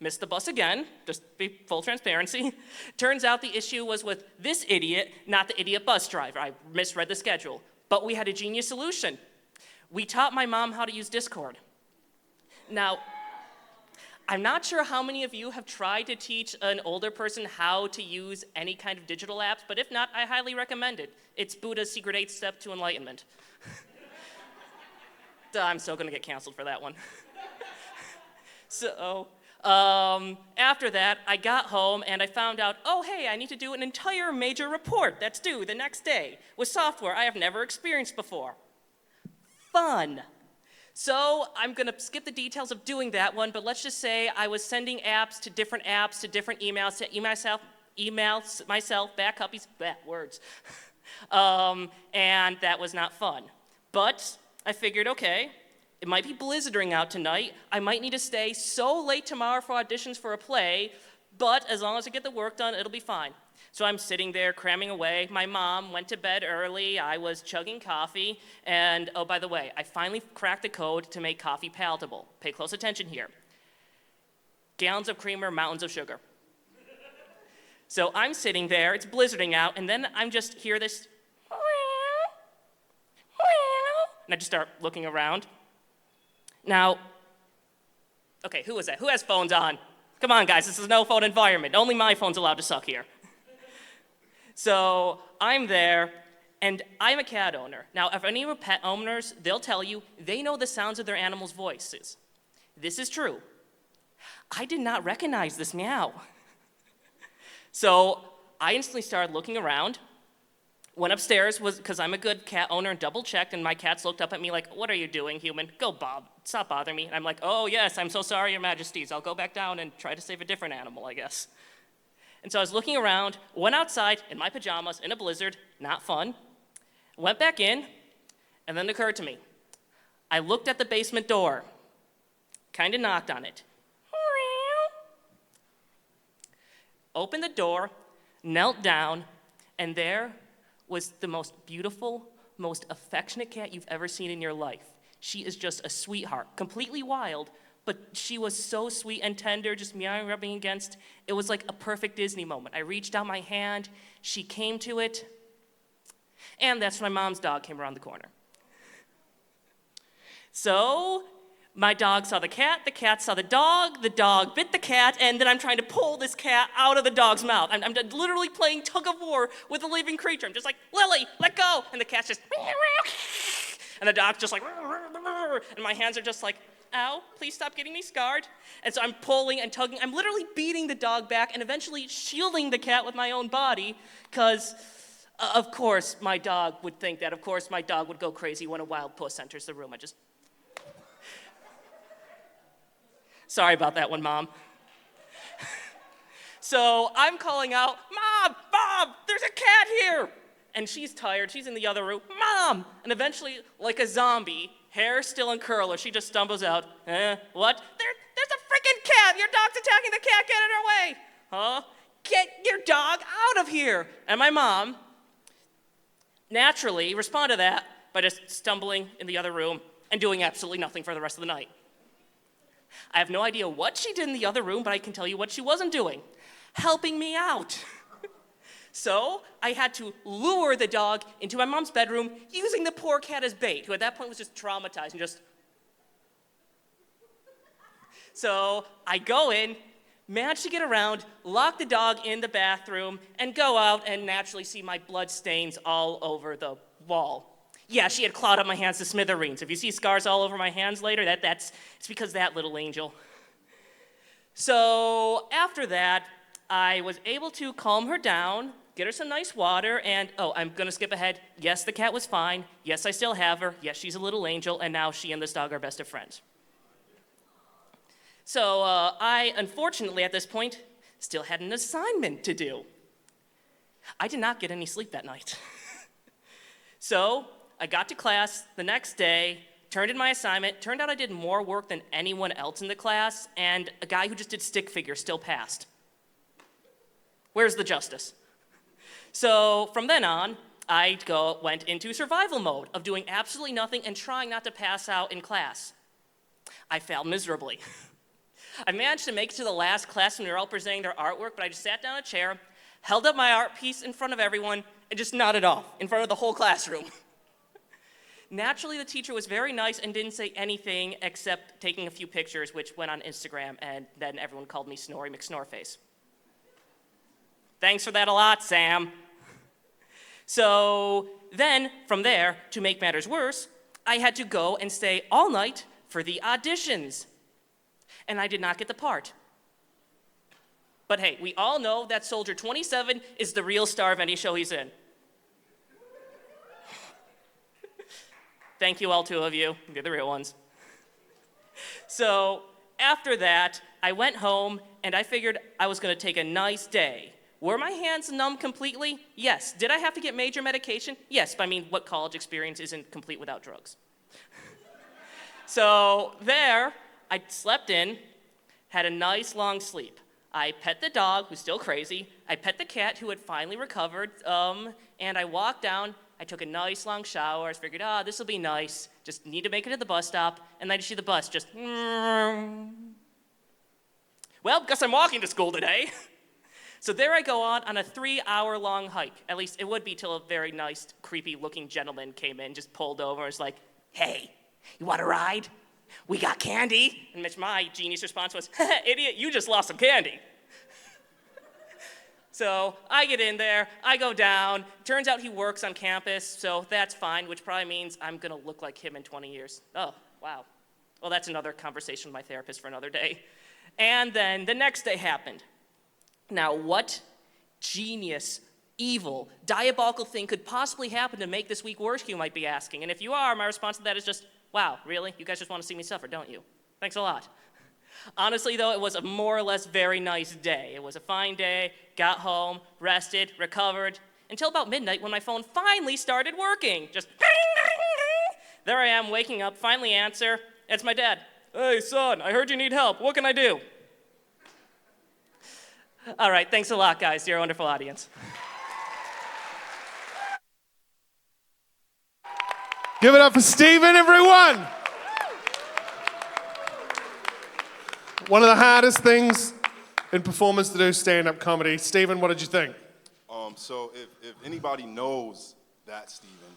missed the bus again, just be full transparency. Turns out the issue was with this idiot, not the idiot bus driver. I misread the schedule. But we had a genius solution. We taught my mom how to use Discord. Now, I'm not sure how many of you have tried to teach an older person how to use any kind of digital apps, but if not, I highly recommend it. It's Buddha's secret 8th step to enlightenment. I'm so gonna get canceled for that one. So, after that, I got home and I found out, oh hey, I need to do an entire major report that's due the next day with software I have never experienced before. Fun. So I'm gonna skip the details of doing that one, but let's just say I was sending apps to different emails, to email myself, backup, words. And that was not fun. But I figured, okay, it might be blizzarding out tonight. I might need to stay so late tomorrow for auditions for a play, but as long as I get the work done, it'll be fine. So I'm sitting there cramming away. My mom went to bed early. I was chugging coffee. And oh, by the way, I finally cracked the code to make coffee palatable. Pay close attention here. Gallons of creamer, mountains of sugar. So I'm sitting there, it's blizzarding out, and then I'm just hear this, and I just start looking around. Now, okay, who was that? Who has phones on? Come on, guys, this is a no-phone environment. Only my phone's allowed to suck here. So I'm there, and I'm a cat owner. Now, if any of your pet owners, they'll tell you they know the sounds of their animals' voices. This is true. I did not recognize this meow. So I instantly started looking around, went upstairs, because I'm a good cat owner, and double-checked, and my cats looked up at me like, what are you doing, human? Go, Bob. Stop bothering me. And I'm like, oh, yes, I'm so sorry, Your Majesties. I'll go back down and try to save a different animal, I guess. And so I was looking around, went outside in my pajamas in a blizzard, not fun, went back in, and then it occurred to me. I looked at the basement door, kind of knocked on it. Opened the door, knelt down, and there was the most beautiful, most affectionate cat you've ever seen in your life. She is just a sweetheart, completely wild, but she was so sweet and tender, just meowing, rubbing against. It was like a perfect Disney moment. I reached out my hand, she came to it, and that's when my mom's dog came around the corner. So my dog saw the cat saw the dog bit the cat, and then I'm trying to pull this cat out of the dog's mouth. I'm literally playing tug of war with a living creature. I'm just like, Lily, let go, and the cat's just, and the dog's just like, and my hands are just like, ow, please stop getting me scarred. And so I'm pulling and tugging. I'm literally beating the dog back and eventually shielding the cat with my own body because, of course, my dog would think that. Of course, my dog would go crazy when a wild puss enters the room. Sorry about that one, Mom. So I'm calling out, Mom, Bob, there's a cat here. And she's tired, she's in the other room, Mom! And eventually, like a zombie, hair still in curler, she just stumbles out, what? There's a freaking cat! Your dog's attacking the cat, get in her way! Huh? Get your dog out of here! And my mom naturally responded to that by just stumbling in the other room and doing absolutely nothing for the rest of the night. I have no idea what she did in the other room, but I can tell you what she wasn't doing. Helping me out. So I had to lure the dog into my mom's bedroom using the poor cat as bait, who at that point was just traumatized and just... So I go in, manage to get around, lock the dog in the bathroom, and go out and naturally see my blood stains all over the wall. Yeah, she had clawed up my hands to smithereens. If you see scars all over my hands later, it's because that little angel. So after that, I was able to calm her down, get her some nice water, and, oh, I'm gonna skip ahead. Yes, the cat was fine. Yes, I still have her. Yes, she's a little angel, and now she and this dog are best of friends. So I, unfortunately, at this point, still had an assignment to do. I did not get any sleep that night. So I got to class the next day, turned in my assignment. Turned out I did more work than anyone else in the class, and a guy who just did stick figures still passed. Where's the justice? So from then on, I went into survival mode of doing absolutely nothing and trying not to pass out in class. I failed miserably. I managed to make it to the last class when they were all presenting their artwork, but I just sat down in a chair, held up my art piece in front of everyone, and just nodded off in front of the whole classroom. Naturally, the teacher was very nice and didn't say anything except taking a few pictures, which went on Instagram, and then everyone called me Snorri McSnorface. Thanks for that a lot, Sam. So then, from there, to make matters worse, I had to go and stay all night for the auditions. And I did not get the part. But hey, we all know that Soldier 27 is the real star of any show he's in. Thank you, all two of you. You're the real ones. So after that, I went home and I figured I was gonna take a nice day. Were my hands numb completely? Yes. Did I have to get major medication? Yes, but I mean, what college experience isn't complete without drugs? So there, I slept in, had a nice long sleep. I pet the dog, who's still crazy. I pet the cat, who had finally recovered, and I walked down. I took a nice long shower. I figured, this will be nice. Just need to make it to the bus stop. And then I see the bus just, well, guess I'm walking to school today. So there I go on a 3-hour-long hike. At least it would be till a very nice, creepy-looking gentleman came in, just pulled over, and was like, hey, you want a ride? We got candy. And my genius response was, idiot, you just lost some candy. So I get in there, I go down. Turns out he works on campus, so that's fine, which probably means I'm gonna look like him in 20 years. Oh, wow. Well, that's another conversation with my therapist for another day. And then the next day happened. Now, what genius, evil, diabolical thing could possibly happen to make this week worse, you might be asking? And if you are, my response to that is just, wow, really? You guys just want to see me suffer, don't you? Thanks a lot. Honestly, though, it was a more or less very nice day. It was a fine day, got home, rested, recovered, until about midnight when my phone finally started working. Just there I am, waking up, finally answer. It's my dad. Hey, son, I heard you need help. What can I do? All right, thanks a lot, guys. You're a wonderful audience. Give it up for Stephen, everyone. One of the hardest things in performance to do stand-up comedy. Stephen, what did you think? So if anybody knows that Stephen,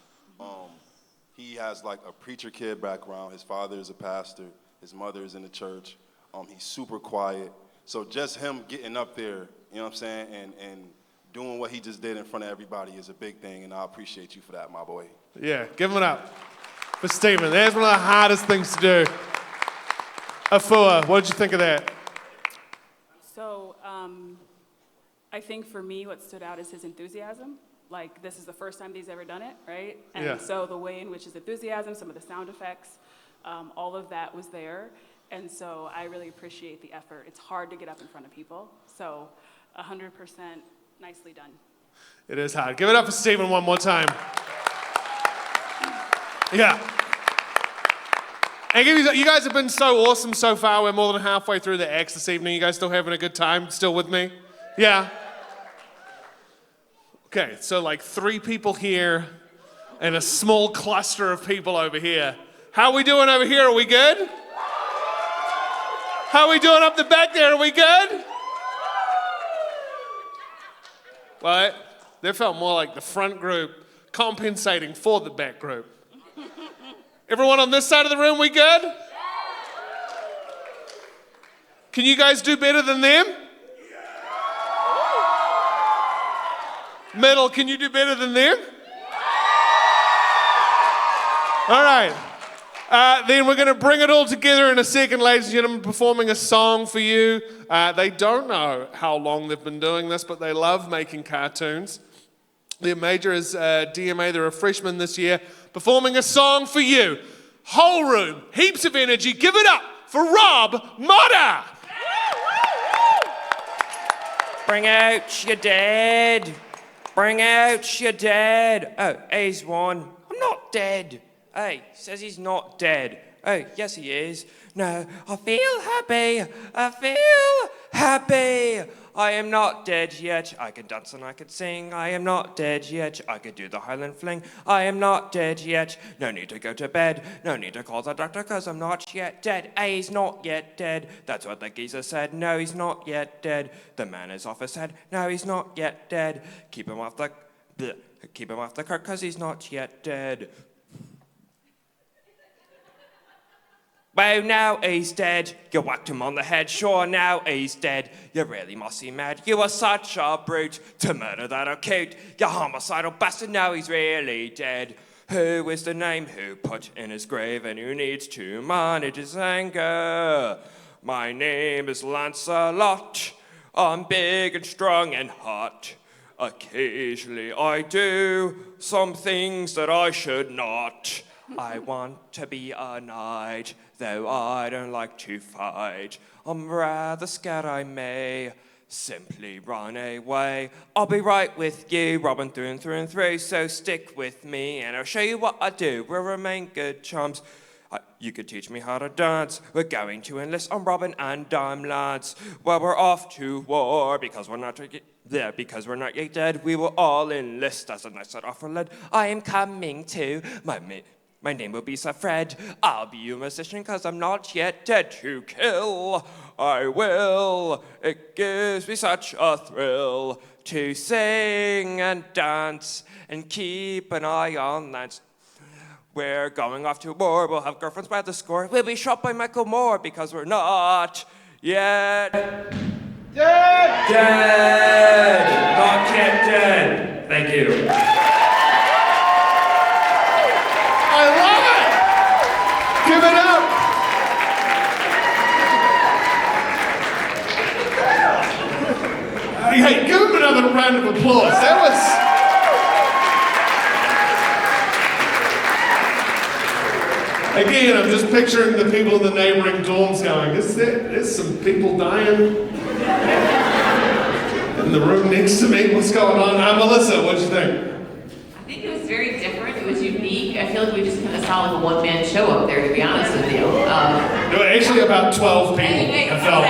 he has like a preacher kid background. His father is a pastor. His mother is in the church. He's super quiet. So just him getting up there, you know what I'm saying, and doing what he just did in front of everybody is a big thing, and I appreciate you for that, my boy. Yeah, give him it up for Stephen. That's one of the hardest things to do. Afua, what did you think of that? So I think for me what stood out is his enthusiasm. Like, this is the first time he's ever done it, right? And Yeah. so the way in which his enthusiasm, some of the sound effects, all of that was there. And so I really appreciate the effort. It's hard to get up in front of people. So 100% nicely done. It is hard. Give it up for Stephen one more time. Yeah. And you guys have been so awesome so far. We're more than halfway through the acts this evening. You guys still having a good time? Still with me? Yeah. Okay, so like 3 people here and a small cluster of people over here. How are we doing over here? Are we good? How are we doing up the back there? Are we good? Well, that felt more like the front group compensating for the back group. Everyone on this side of the room, we good? Can you guys do better than them? Middle, can you do better than them? All right. Then we're going to bring it all together in a second, ladies and gentlemen, performing a song for you. They don't know how long they've been doing this, but they love making cartoons. Their major is DMA. They're a freshman this year, performing a song for you. Whole room, heaps of energy. Give it up for Rob Matta. Bring out your dad. Bring out your dad. Oh, he's one. I'm not dead. Hey, says he's not dead. Oh, yes he is. No, I feel happy. I feel happy. I am not dead yet. I can dance and I can sing. I am not dead yet. I could do the Highland fling. I am not dead yet. No need to go to bed. No need to call the doctor because I'm not yet dead. Hey, he's not yet dead. That's what the geezer said. No, he's not yet dead. The man is off his head. No, he's not yet dead. Keep him off the cart because he's not yet dead. Well, now he's dead. You whacked him on the head. Sure, now he's dead. You really must be mad. You were such a brute to murder that acute. You homicidal bastard. Now he's really dead. Who is the name who put in his grave and who needs to manage his anger? My name is Lancelot. I'm big and strong and hot. Occasionally I do some things that I should not. I want to be a knight, though I don't like to fight. I'm rather scared I may simply run away. I'll be right with you, Robin through and through, so stick with me and I'll show you what I do. We'll remain good chums. You could teach me how to dance. We're going to enlist on Robin and lads. Well, we're off to war because we're not yet dead. We will all enlist as a nice little offer led. I am coming to my name will be Sir Fred. I'll be a musician because I'm not yet dead to kill. I will. It gives me such a thrill to sing and dance and keep an eye on that. We're going off to war. We'll have girlfriends by the score. We'll be shot by Michael Moore because we're not yet dead. Not yet dead. Thank you. Give it up! Hey, give him another round of applause. That was... Again, I'm just picturing the people in the neighboring dorms going, there's some people dying in the room next to me. What's going on? Melissa, what do you think? I think it was very different. It was unique. I feel like we just kind of saw like a one-man show up there, to be honest with you. There were actually about 12 people. I felt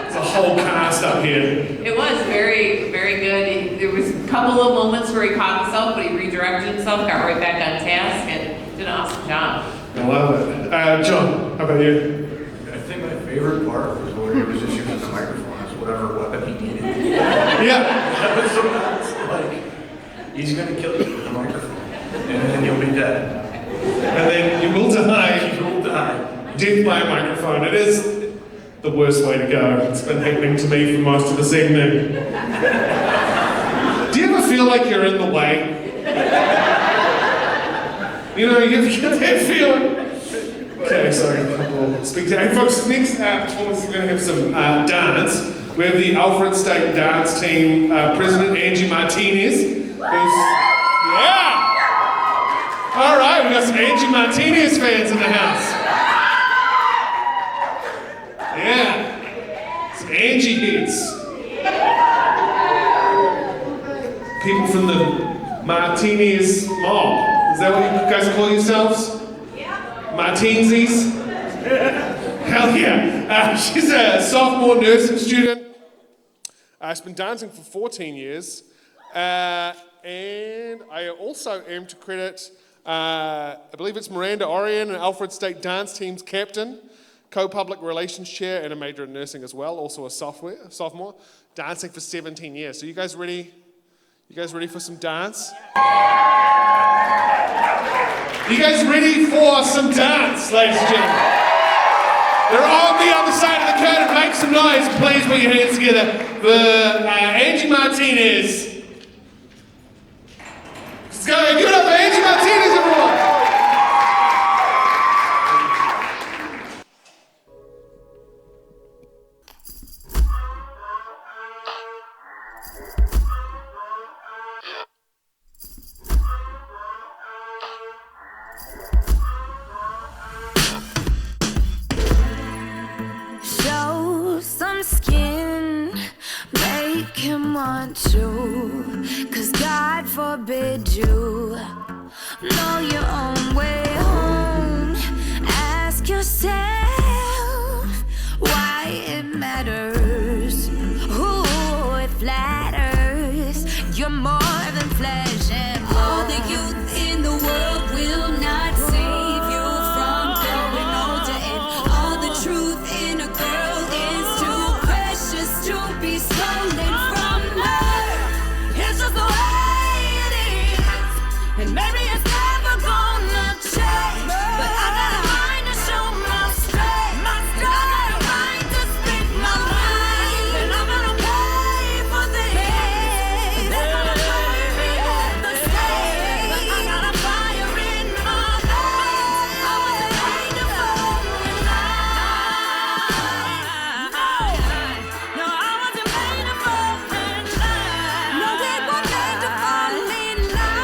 it's a whole cast up here. It was very, very good. There was a couple of moments where he caught himself, but he redirected himself, got right back on task, and did an awesome job. I love it. John, how about you? I think my favorite part was where he was just using the microphone as whatever weapon he needed. Yeah. That was so nuts. Like, he's going to kill you with a microphone, and then you'll be dead. And then you will die. You will die. Death by microphone. It is the worst way to go. It's been happening to me for most of this evening. Do you ever feel like you're in the way? You know, you get that feeling. Okay, sorry. We'll speak to hey, folks. Next performance, we're going to have some dance. We have the Alfred State Dance Team President Angie Martinez. Yeah! All right, we got some Angie Martinez fans in the house. Yeah. Some Angie hits. People from the Martinez Mob. Is that what you guys call yourselves? Yeah. Martinesies? Hell yeah. She's a sophomore nursing student. She's been dancing for 14 years. And I also am to credit, I believe it's Miranda Orion, an Alfred State Dance Team's captain, co-public relations chair, and a major in nursing as well, also a sophomore, dancing for 17 years. So you guys ready? You guys ready for some dance? You guys ready for some dance, ladies and gentlemen? They're on the other side of the curtain. Make some noise. Please put your hands together for Angie Martinez. Let's go. Give it up for Angie Martinez, everyone. want to, 'cause God forbid you know your own way home. Ask yourself why it matters, who it flatters. You're more than flesh and blood. All the youth in the world will not save you from growing older, and all the truth in a girl is too precious to be stolen from her. It's just the way it is, and maybe it's never gonna change, but I got a mind to show my strength. I got a mind to speak my mind, and I'm gonna pay for this. They're gonna bury me at the stake, but I got a fire in my veins. I wasn't made to fall in line. No, I wasn't made to fall in line. No, we were made to fall in line.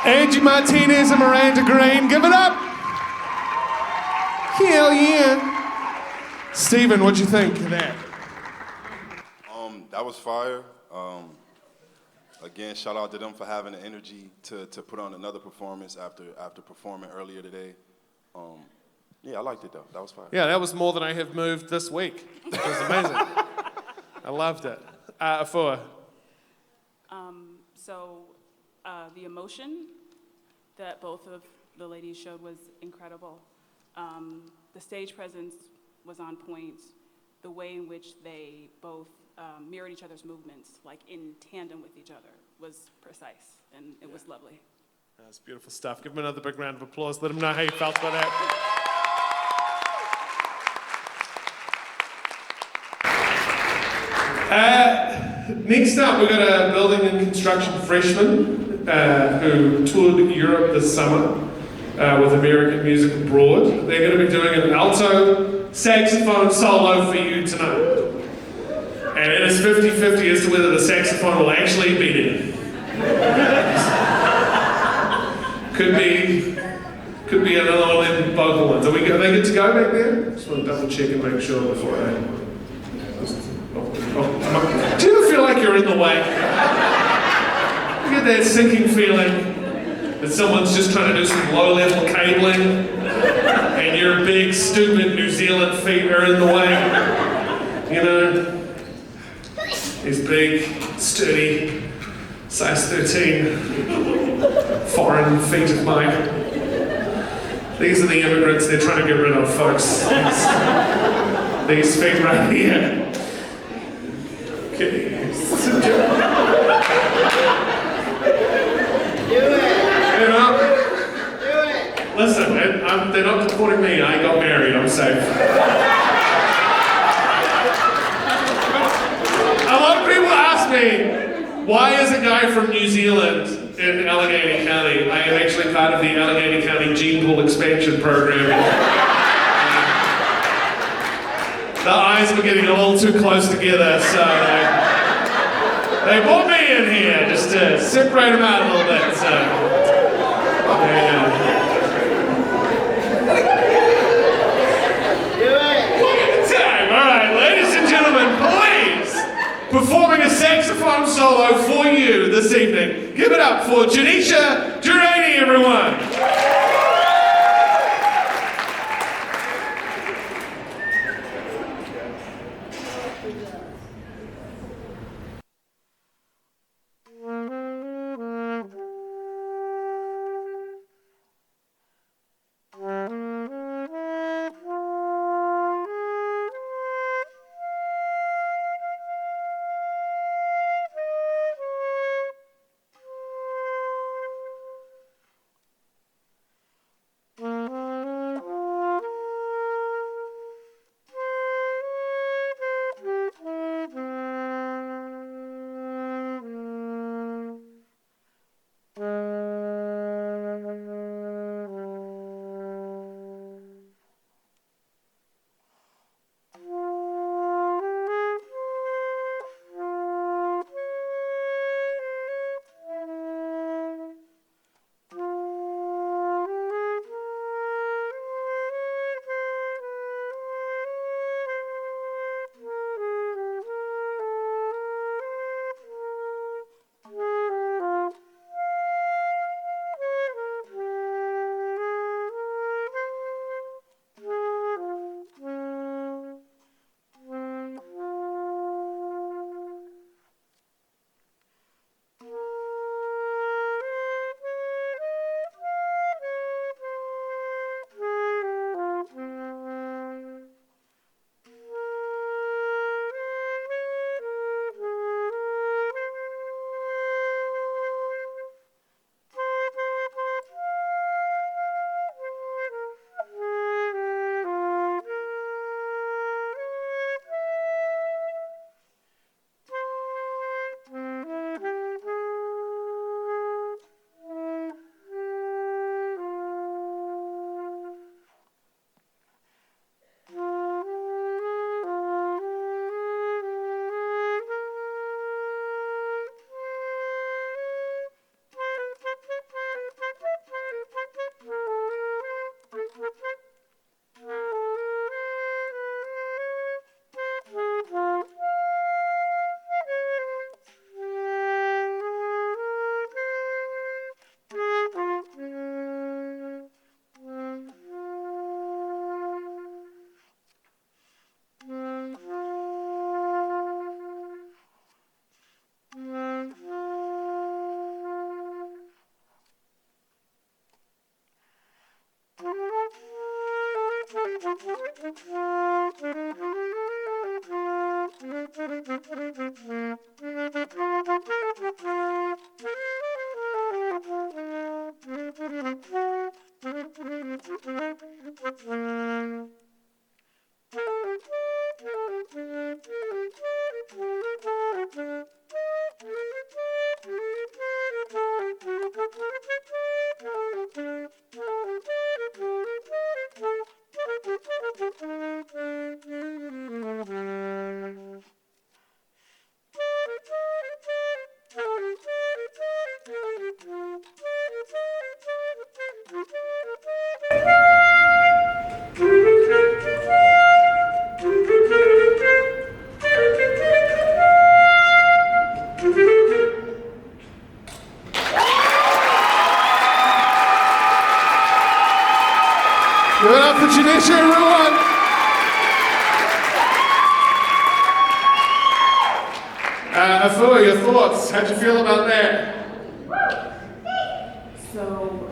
Angie Martinez and Miranda Green, give it up! Hell yeah! Stephen, what'd you think of that? That was fire. Again, shout out to them for having the energy to put on another performance after performing earlier today. Yeah, I liked it though. That was fire. Yeah, that was more than I have moved this week. It was amazing. I loved it. Afua. The emotion that both of the ladies showed was incredible. The stage presence was on point. The way in which they both mirrored each other's movements, like in tandem with each other, was precise, and it was lovely. That's beautiful stuff. Give them another big round of applause. Let them know how you felt about that. Next up, we've got a building and construction freshman who toured Europe this summer with American Music Abroad. They're going to be doing an alto saxophone solo for you tonight. And it is 50-50 as to whether the saxophone will actually be there. Could be another one of them vocal ones. Are they good to go back there? Just want to double check and make sure before I... Do you ever feel like you're in the way? You get that sinking feeling that someone's just trying to do some low-level cabling and your big, stupid New Zealand feet are in the way. You know? These big, sturdy, size 13 foreign feet of mine. These are the immigrants they're trying to get rid of, folks. These feet right here. Okay. You know? Listen, they're not deporting me. I got married. I'm safe. A lot of people ask me, why is a guy from New Zealand in Allegheny County? I am actually part of the Allegheny County Gene Pool Expansion Program. The eyes were getting a little too close together, so they brought me in here just to separate them out a little bit. So, yeah. Look at the time. All right, ladies and gentlemen, please, performing a saxophone solo for you this evening. Give it up for Judisha, everyone. Give it up for Judisha, everyone. Afua, your thoughts? How'd you feel about that? So,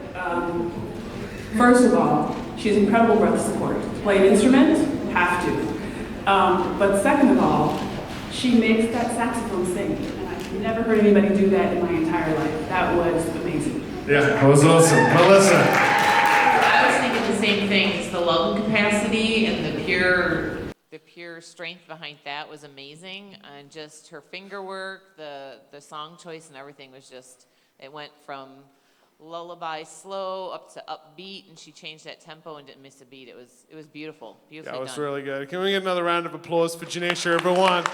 first of all, she's incredible breath support. To play an instrument, have to. But second of all, she makes that saxophone sing. And I've never heard anybody do that in my entire life. That was amazing. Yeah, that was awesome. Melissa. I was thinking the same thing. It's the lung capacity and the pure strength behind that was amazing. And just her finger work, the song choice and everything was just, it went from lullaby slow up to upbeat, and she changed that tempo and didn't miss a beat. It was beautiful. Beautifully That was done. really good. Can we get another round of applause for Judisha, everyone?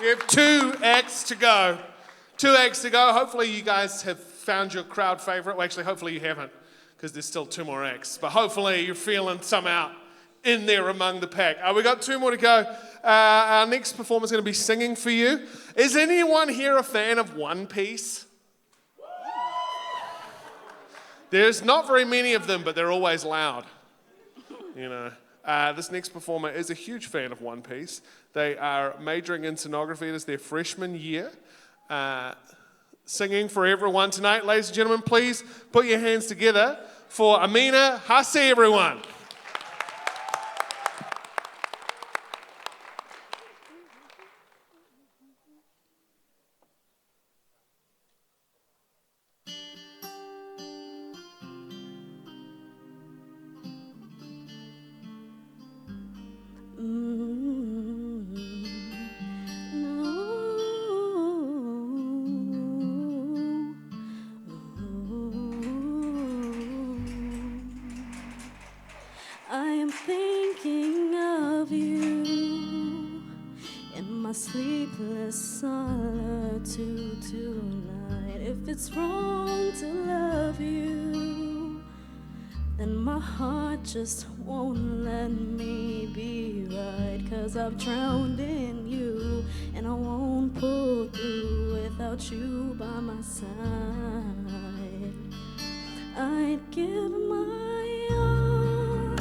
We have 2 acts to go. 2 acts to go. Hopefully you guys have found your crowd favorite. Well, actually, hopefully you haven't, because there's still 2 more acts. But hopefully you're feeling somehow in there among the pack. We got 2 more to go. Our next performer is going to be singing for you. Is anyone here a fan of One Piece? There's not very many of them, but they're always loud. You know. This next performer is a huge fan of One Piece. They are majoring in sonography. It is their freshman year. Singing for everyone tonight. Ladies and gentlemen, please put your hands together for Amina, Hassi, everyone. Sleepless solitude tonight. If it's wrong to love you, then my heart just won't let me be right. 'Cause I've drowned in you, and I won't pull through without you by my side. I'd give my all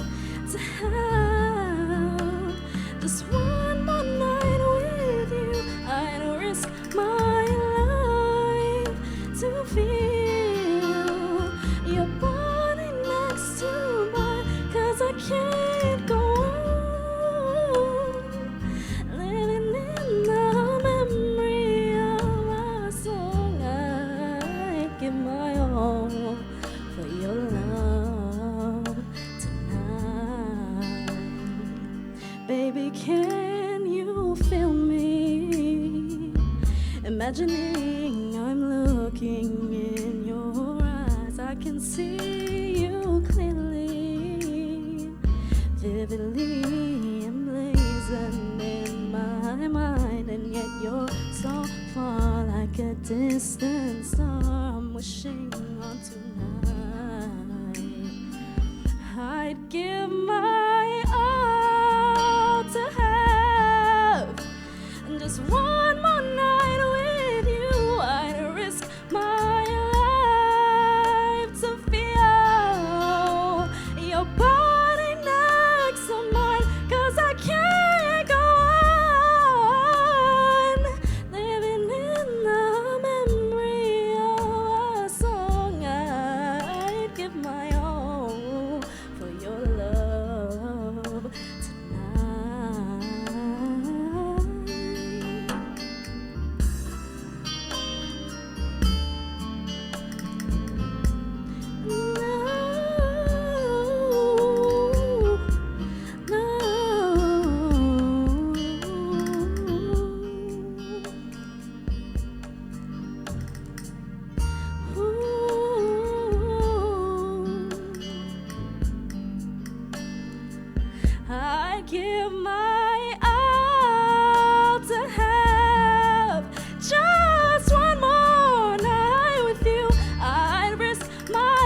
to have just one more night with you. I'd risk my life to feel your body next to mine. 'Cause I can't go on living in the memory of our song. I'd give my all for your love tonight. Baby, can you feel me? Imagining I'm looking in your eyes. I can see you clearly, vividly emblazoned in my mind. And yet you're so far, like a distant star I'm wishing on tonight. I'd give my all to have just one more night with you. I'd risk my life to feel your body next to mine. 'Cause I can't go on living in the memory of a song. I'd give my all give my all to have just one more night with you. I'd risk my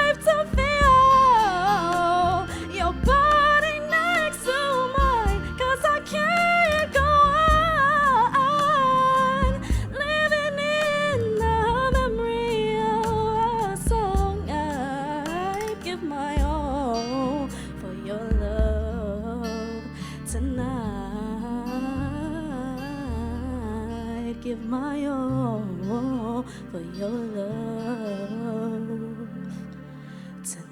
life to feel your body next to mine, 'cause I can't go on living in the memory of a song. I'd give my all for your love tonight. Give my all for your love tonight.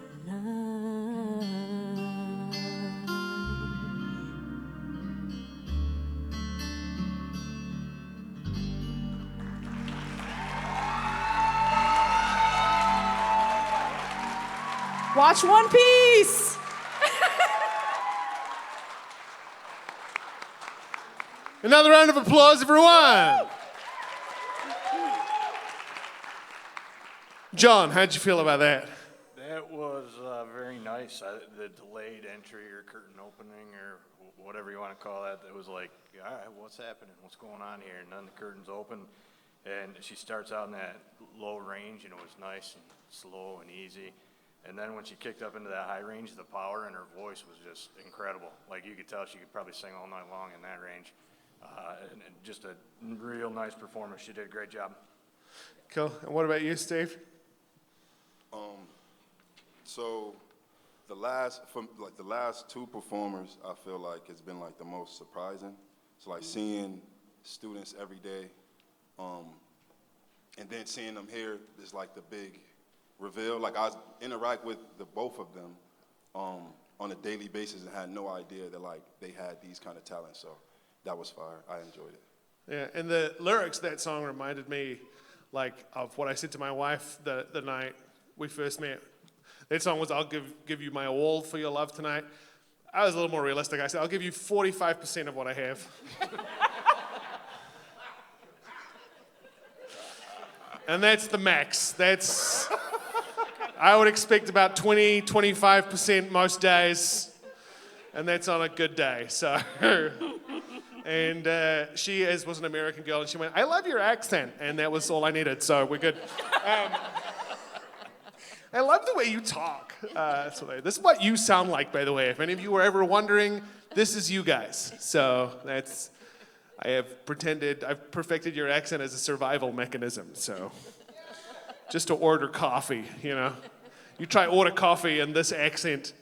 Watch One Piece. Another round of applause, everyone. John, how'd you feel about that? That was very nice. The delayed entry or curtain opening or whatever you want to call that, it was like, all right, what's happening? What's going on here? And then the curtains open, and she starts out in that low range, and it was nice and slow and easy. And then when she kicked up into that high range, the power in her voice was just incredible. Like, you could tell she could probably sing all night long in that range. And just a real nice performance. She did a great job. Cool. And what about you, Steve? So the last two performers, I feel like has been like the most surprising. So like seeing students every day, and then seeing them here is like the big reveal. Like I interact with both of them on a daily basis and had no idea that like they had these kind of talents. So that was fire. I enjoyed it. Yeah, and the lyrics of that song reminded me like of what I said to my wife the night we first met. That song was, I'll give you my all for your love tonight. I was a little more realistic. I said, I'll give you 45% of what I have. And that's the max. I would expect about 20, 25% most days. And that's on a good day, so. And she was an American girl, and she went, I love your accent. And that was all I needed, so we're good. I love the way you talk. This is what you sound like, by the way. If any of you were ever wondering, this is you guys. So I've perfected your accent as a survival mechanism. So just to order coffee, you know. You try order coffee in this accent,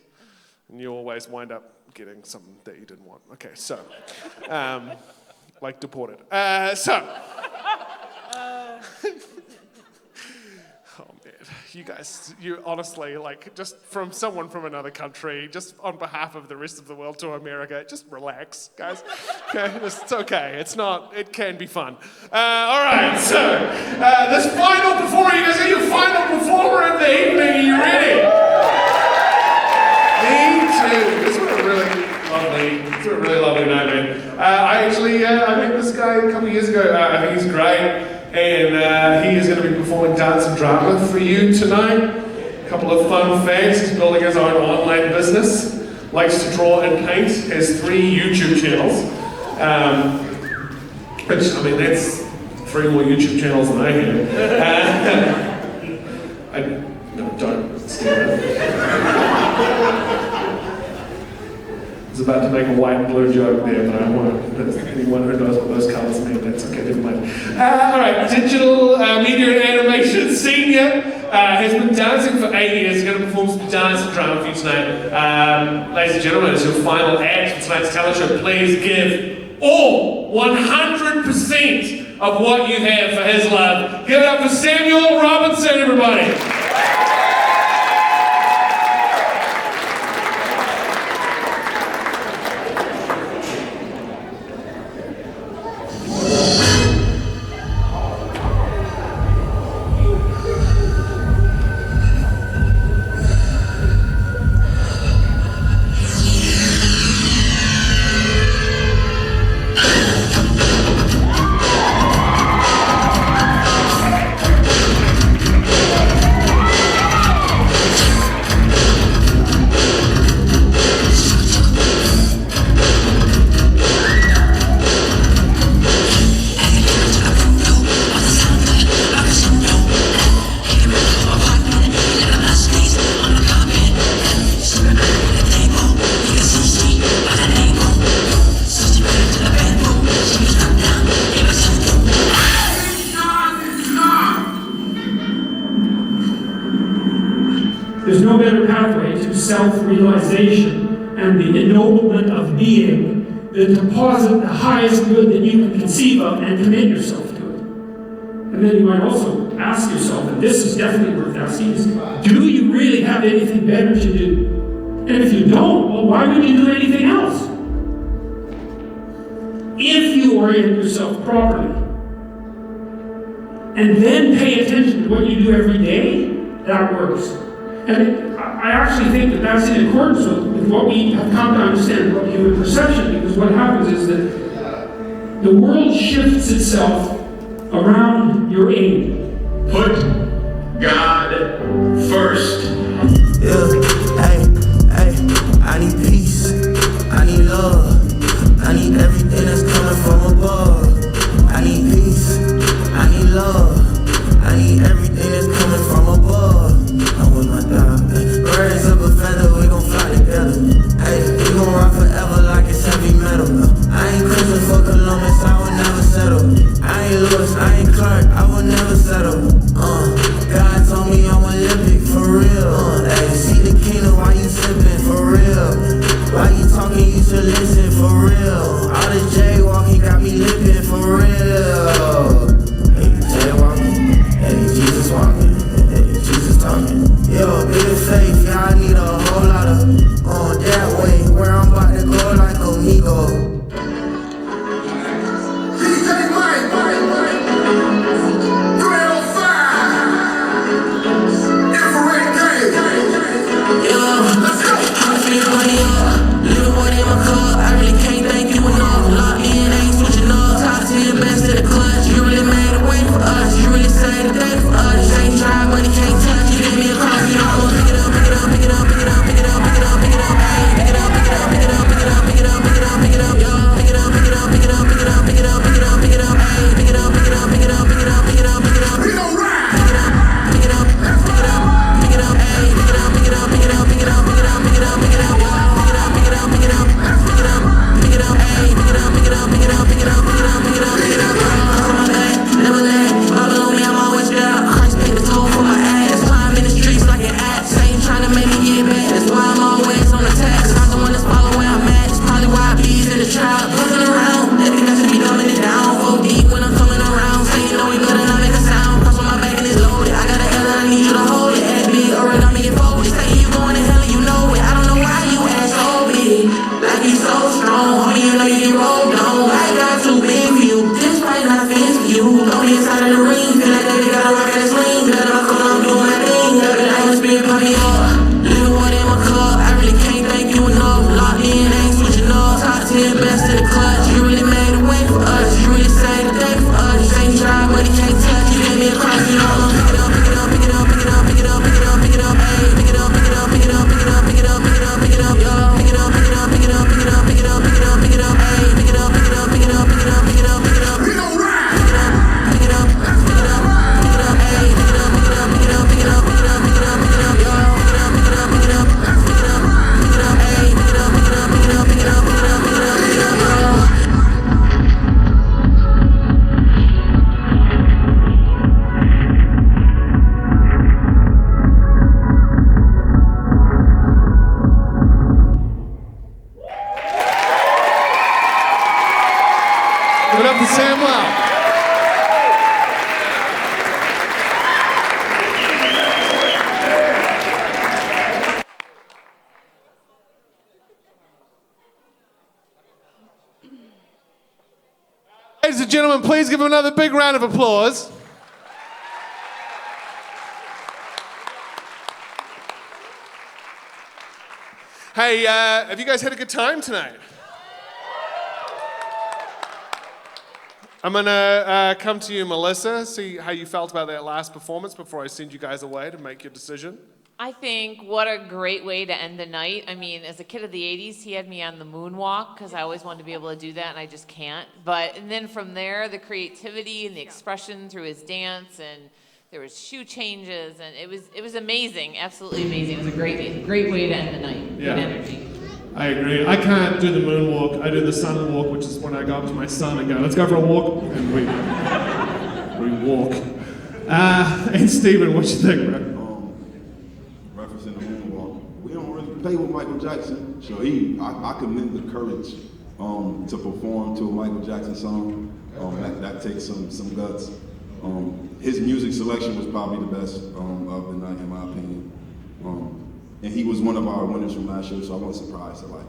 and you always wind up getting something that you didn't want. Okay, so, like deported. Oh man, you guys, you honestly, like, just from someone from another country, just on behalf of the rest of the world to America, just relax, guys. Okay, it's okay. It can be fun. All right, so, this final performer, you guys are your final performer of the evening. Are you ready? Me too. This was a really lovely night, man. I met this guy a couple of years ago. I think he's great. And he is going to be performing dance and drama for you tonight. A couple of fun facts. He's building his own online business. Likes to draw and paint. Has 3 YouTube channels. Which, I mean, that's 3 more YouTube channels than I have. Don't stare at it. I was about to make a white and blue joke there, but I won't. But anyone who knows what those colors mean, that's okay, never mind. All right, digital media and animation senior, has been dancing for 8 years. He's going to perform some dance and drama for you tonight. Ladies and gentlemen, it's your final act for tonight's talent show. Please give all 100% of what you have for his love. Give it up for Samuel Robinson, everybody. self-realization and the ennoblement of being, then deposit the highest good that you can conceive of and commit yourself to it. And then you might also ask yourself, and this is definitely worth asking, is, do you really have anything better to do? And if you don't, well, why would you do anything else? If you orient yourself properly, and then pay attention to what you do every day, that works. And I actually think that that's in accordance with what we have come to understand about human perception, because what happens is that the world shifts itself around your aim. Put God first. Yeah, hey, I need peace, I need love, I need everything that's coming from above. I need peace, I need love, I need everything that's coming from above. I'm with my dog, birds of a feather, we gon' fly together. Hey, we gon' rock forever like it's heavy metal. I ain't cruising for Columbus, I will never settle. I ain't Lewis, I ain't Clark, I will never settle. God told me I'm Olympic, for real. Hey, see the kingdom while you sippin', for real. While you talking, you should listen, for real. All this jaywalking got me lippin', for real. Hey, jaywalking, hey, Jesus walking, hey, Jesus talking. Yo, big faith, yeah, I need a whole lot of that way, where I'm about to go like Amigo. DJ Mike, Infrared game. Yo, let's go. I'm feeling money up. Little boy in my cup. I really can't thank you enough. Locked in, ain't switching up. Top 10 best in the clutch. You really made a way for us. You really saved the day for us. Ain't tried, money can't touch. You gave me a call. You know, pick it up, pick it up, pick it up, pick it up, pick it up, pick it up, pick it up, hey, pick it up, pick it up, pick it up, pick it up, pick it up, pick it up, pick it up, yo, pick it up, pick it up, pick it up, pick it up, pick it up, pick it up, pick it up, hey, pick it up, pick it up, pick it up, pick it up, pick it up, pick it up, we gon' ride. Pick it up, pick it up, pick it up, pick it up, hey, pick it up, pick it up, pick it up, pick it up, pick it up, pick it up, pick it up, yo, pick it up, pick it up, pick it up, pick it up, pick it up, hey, pick it up, pick it up, pick it up, pick it up, pick it up, pick it up, pick it up, on my back, never let, bubble on me, I'm always down. Christ paid the toll for my ass, climb in the streets like an axe, ain't trying to make me get back. That's why I'm always on the tax. I'm the one that's following where I'm at. It's probably why I bees in the trap, looking around. Everything has to be dumbing it down. 4 deep when I'm coming around, saying you know we better not make a sound. Cross on my back and it's loaded. I got a L and I need you to hold it. Add big origami and fold it. Saying you going to hell and you know it. I don't know why you act so big, like you so strong. Homie, you know you get rolled on. I got too big for you. This fight not fits for you. Go inside of the ring, feel like they gotta rock and sling. Better my phone, I'm doing my thing. Every night the spirit pump me up. Little one in my cup, I really can't thank you enough. Locked in, ain't switching up. Top 10 best in the clutch. You really made a way for us. You really saved the day for us. Ain't tried, money can't touch. You gave me a cross, you know. Pick it up, pick it up, pick it up, pick it up, pick it up, pick it up, pick it up, hey, pick it up, pick it up, pick it up, pick it up, pick it up, pick it up, pick it up, yo, pick it up, pick it up, pick it up, pick it up, pick it up, pick it up, pick it up, hey, pick it up, pick it up, pick it up, pick it up, pick it up, pick it up, we gon' ride. Pick it up, pick it up, pick it up, pick it up, hey, pick it up, pick it up, pick it up, pick it up, pick it up, pick it up, pick it up, yo, pick it up, pick it up, pick it up, pick it up, pick it up, hey, pick it up, pick it up, pick it up, pick it up, pick it up, pick it up, pick it up, yo. Give it up to Samuel. Ladies and gentlemen, please give him another big round of applause. Hey, have you guys had a good time tonight? I'm gonna come to you, Melissa, see how you felt about that last performance before I send you guys away to make your decision. I think what a great way to end the night. I mean, as a kid of the 80s, he had me on the moonwalk because I always wanted to be able to do that and I just can't. And then from there, the creativity and the expression through his dance, and there was shoe changes, and it was amazing, absolutely amazing. It was a great way to end the night. Yeah. Good energy. I agree. I can't do the moonwalk. I do the sun walk, which is when I go up to my son and go, let's go for a walk, and we walk. And Stephen, what you think, bro? Referencing the moonwalk, we don't really play with Michael Jackson. So I commend the courage to perform to a Michael Jackson song. That takes some guts. His music selection was probably the best of the night, in my opinion. And he was one of our winners from last year, so I wasn't surprised that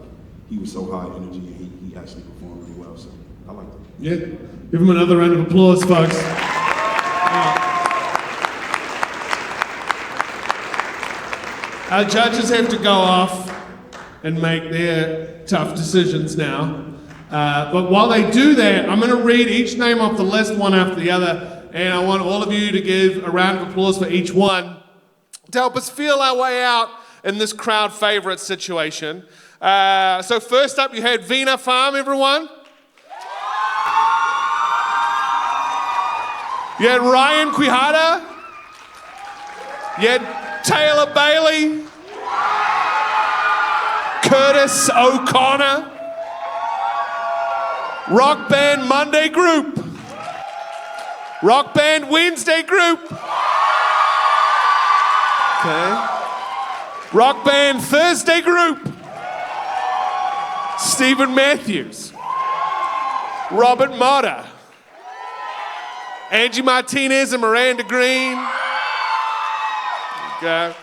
he was so high energy and he actually performed really well. So I liked it. Yeah, give him another round of applause, folks. Our judges have to go off and make their tough decisions now. But while they do that, I'm going to read each name off the list one after the other, and I want all of you to give a round of applause for each one to help us feel our way out in this crowd favorite situation. So first up, you had Vina, Pham, everyone. You had Ryan Quijada. You had Taylor Bailey. Kurtis O'Connor. Rock Band Monday Group. Rock Band Wednesday Group. Okay. Rock Band Thursday Group. Stephen Mathews. Robert Matta. Angie Martinez and Miranda Green. There you go.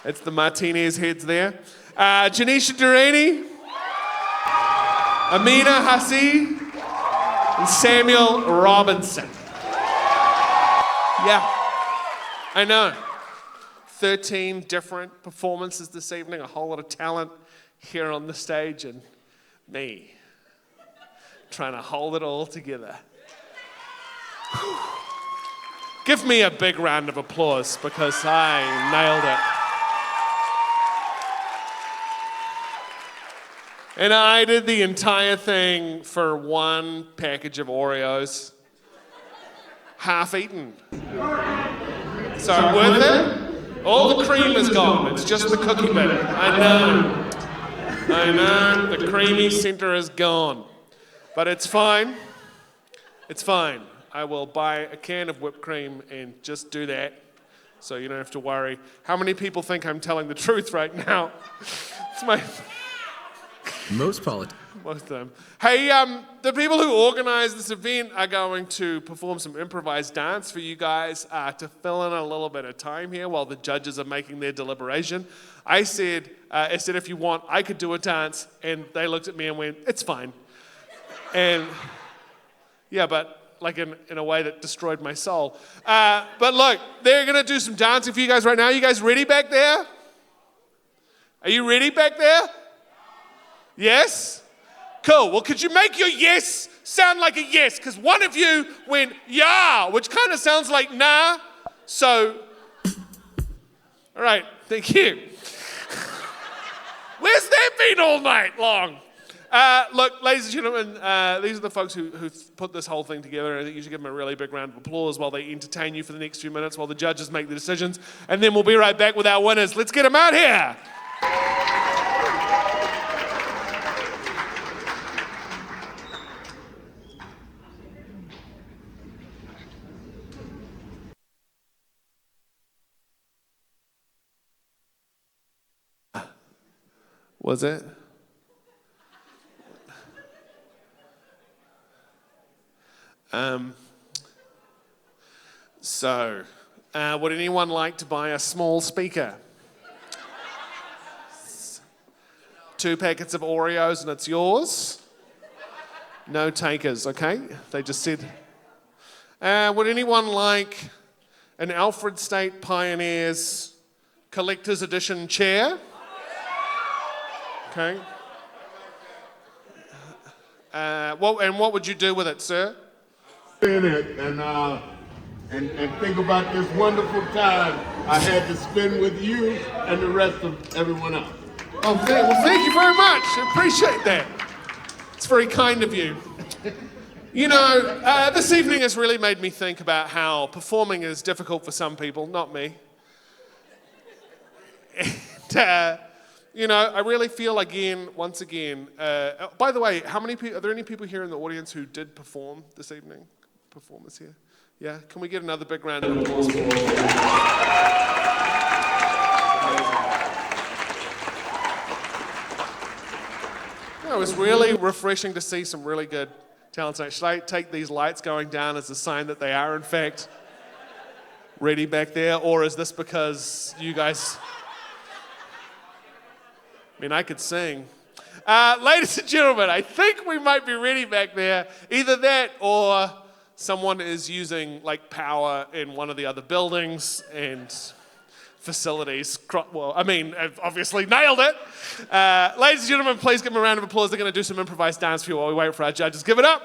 That's the Martinez heads there. Judisha Durrani. Amina, Hassi, and Samuel Robinson. Yeah, I know. 13 different performances this evening, a whole lot of talent here on the stage, and me trying to hold it all together. Give me a big round of applause because I nailed it. And I did the entire thing for one package of Oreos, half eaten. So worth it? All the cream is gone, it's just the cookie bit. I know, the creamy center is gone. But it's fine, it's fine. I will buy a can of whipped cream and just do that, so you don't have to worry. How many people think I'm telling the truth right now? It's my... Most of them. Hey, the people who organized this event are going to perform some improvised dance for you guys to fill in a little bit of time here while the judges are making their deliberation. I said if you want, I could do a dance, and they looked at me and went, it's fine. And yeah, but like in a way that destroyed my soul. But look, they're gonna do some dancing for you guys right now. You guys ready back there? Are you ready back there? Yes? Cool. Well, could you make your yes sound like a yes? Because one of you went, yeah, which kind of sounds like nah. So, all right, thank you. Where's that been all night long? Look, ladies and gentlemen, these are the folks who put this whole thing together. I think you should give them a really big round of applause while they entertain you for the next few minutes while the judges make the decisions. And then we'll be right back with our winners. Let's get them out here. Was it? Would anyone like to buy a small speaker? 2 packets of Oreos and it's yours? No takers, okay? They just said. Would anyone like an Alfred State Pioneers Collector's Edition chair? Okay. What would you do with it, sir? In it and think about this wonderful time I had to spend with you and the rest of everyone else. Oh, thank you very much. I appreciate that. It's very kind of you. You know, this evening has really made me think about how performing is difficult for some people, not me. And, you know, I really feel once again, by the way, are there any people here in the audience who did perform this evening? Performers here? Yeah? Can we get another big round of applause for all of them? It was really refreshing to see some really good talent tonight. Should I take these lights going down as a sign that they are, in fact, ready back there? Or is this because you guys... I mean, I could sing. Ladies and gentlemen, I think we might be ready back there. Either that or someone is using like power in one of the other buildings and facilities. Well, I mean, I've obviously nailed it. Ladies and gentlemen, please give them a round of applause. They're going to do some improvised dance for you while we wait for our judges. Give it up.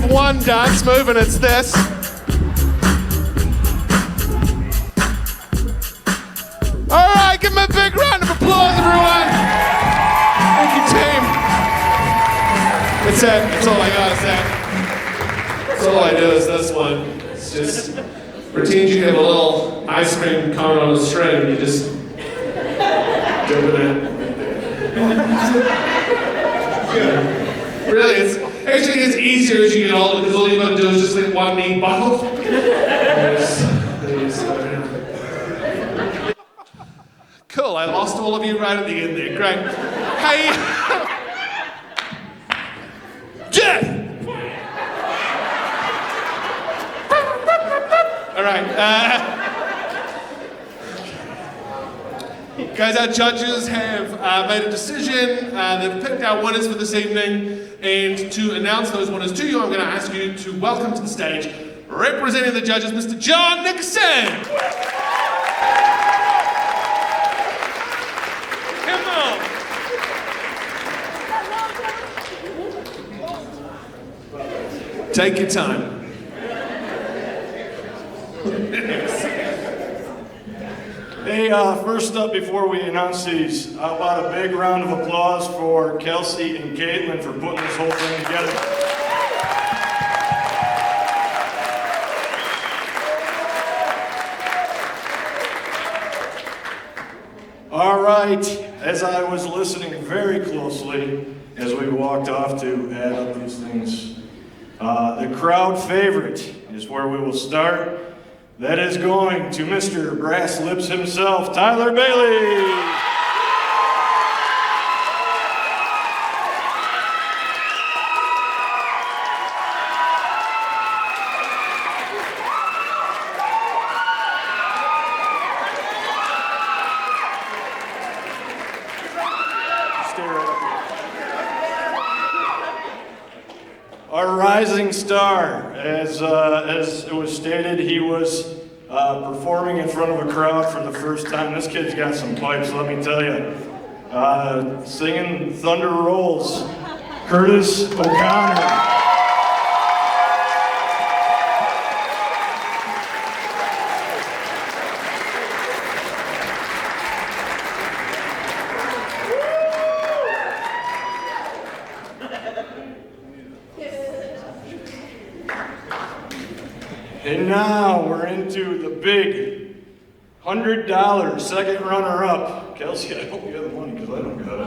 One dance move, and it's this. All right, give them a big round of applause, everyone. Thank you, team. That's it. That's all I got to say. That's all I do is this one. It's just pretend you have a little ice cream cone on a string, and you just jump it in. Really, it's easier as you get older because all you've got to do is just let one knee buckle. Cool, I lost all of you right at the end there. Great. Hey, Jeff! All right. Guys, our judges have made a decision. They've picked our winners for this evening. And to announce those winners to you, I'm going to ask you to welcome to the stage, representing the judges, Mr. John Nickerson. Come on. Take your time. Hey, first up, before we announce these, how about a big round of applause for Kelsey and Caitlin for putting this whole thing together. All right, as I was listening very closely as we walked off to add up these things, the crowd favorite is where we will start. That is going to Mr. Brass Lips himself, Tyler Bailey. Our rising star, as it was stated, he was performing in front of a crowd for the first time. This kid's got some pipes, let me tell you. Singing Thunder Rolls, Kurtis O'Connor. And now we're into the big $100 second runner-up. Kelsey, I hope you have the money because I don't got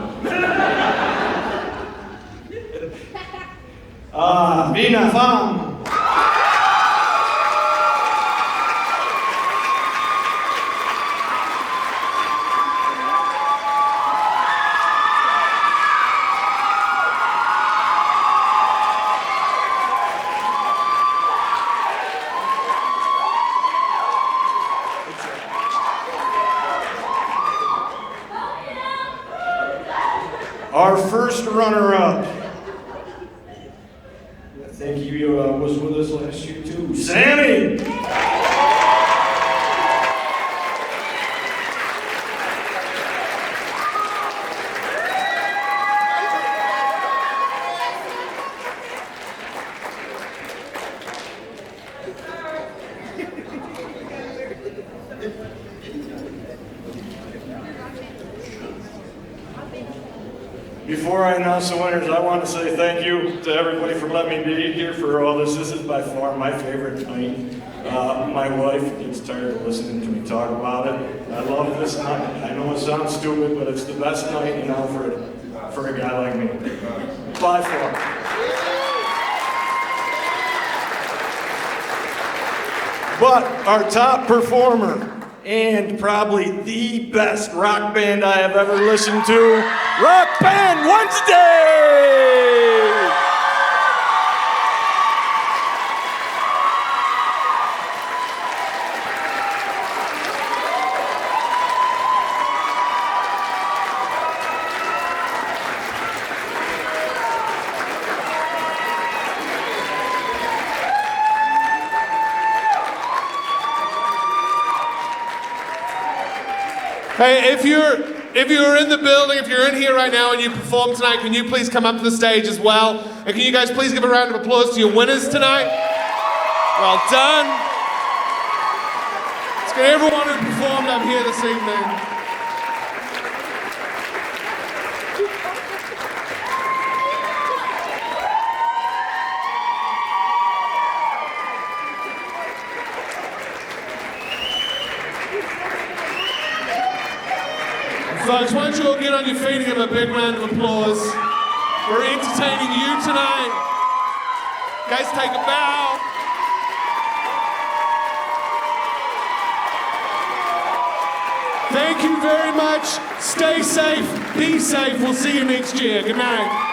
it. Vina, Pham. Our first runner-up, I think he was with us last year too, Sammy! Before I announce the winners, I want to say thank you to everybody for letting me be here for all this. This is by far my favorite night. My wife gets tired of listening to me talk about it. I love this night. I know it sounds stupid, but it's the best night in Alfred for a guy like me. By far. But our top performer, and probably the best rock band I have ever listened to, Rock Band Wednesday! Hey, if you're in the building, if you're in here right now and you perform tonight, can you please come up to the stage as well? And can you guys please give a round of applause to your winners tonight? Well done. Let's get everyone who performed up here this evening. Folks, why don't you all get on your feet and give a big round of applause for entertaining you tonight. Guys, take a bow. Thank you very much. Stay safe. Be safe. We'll see you next year. Good night.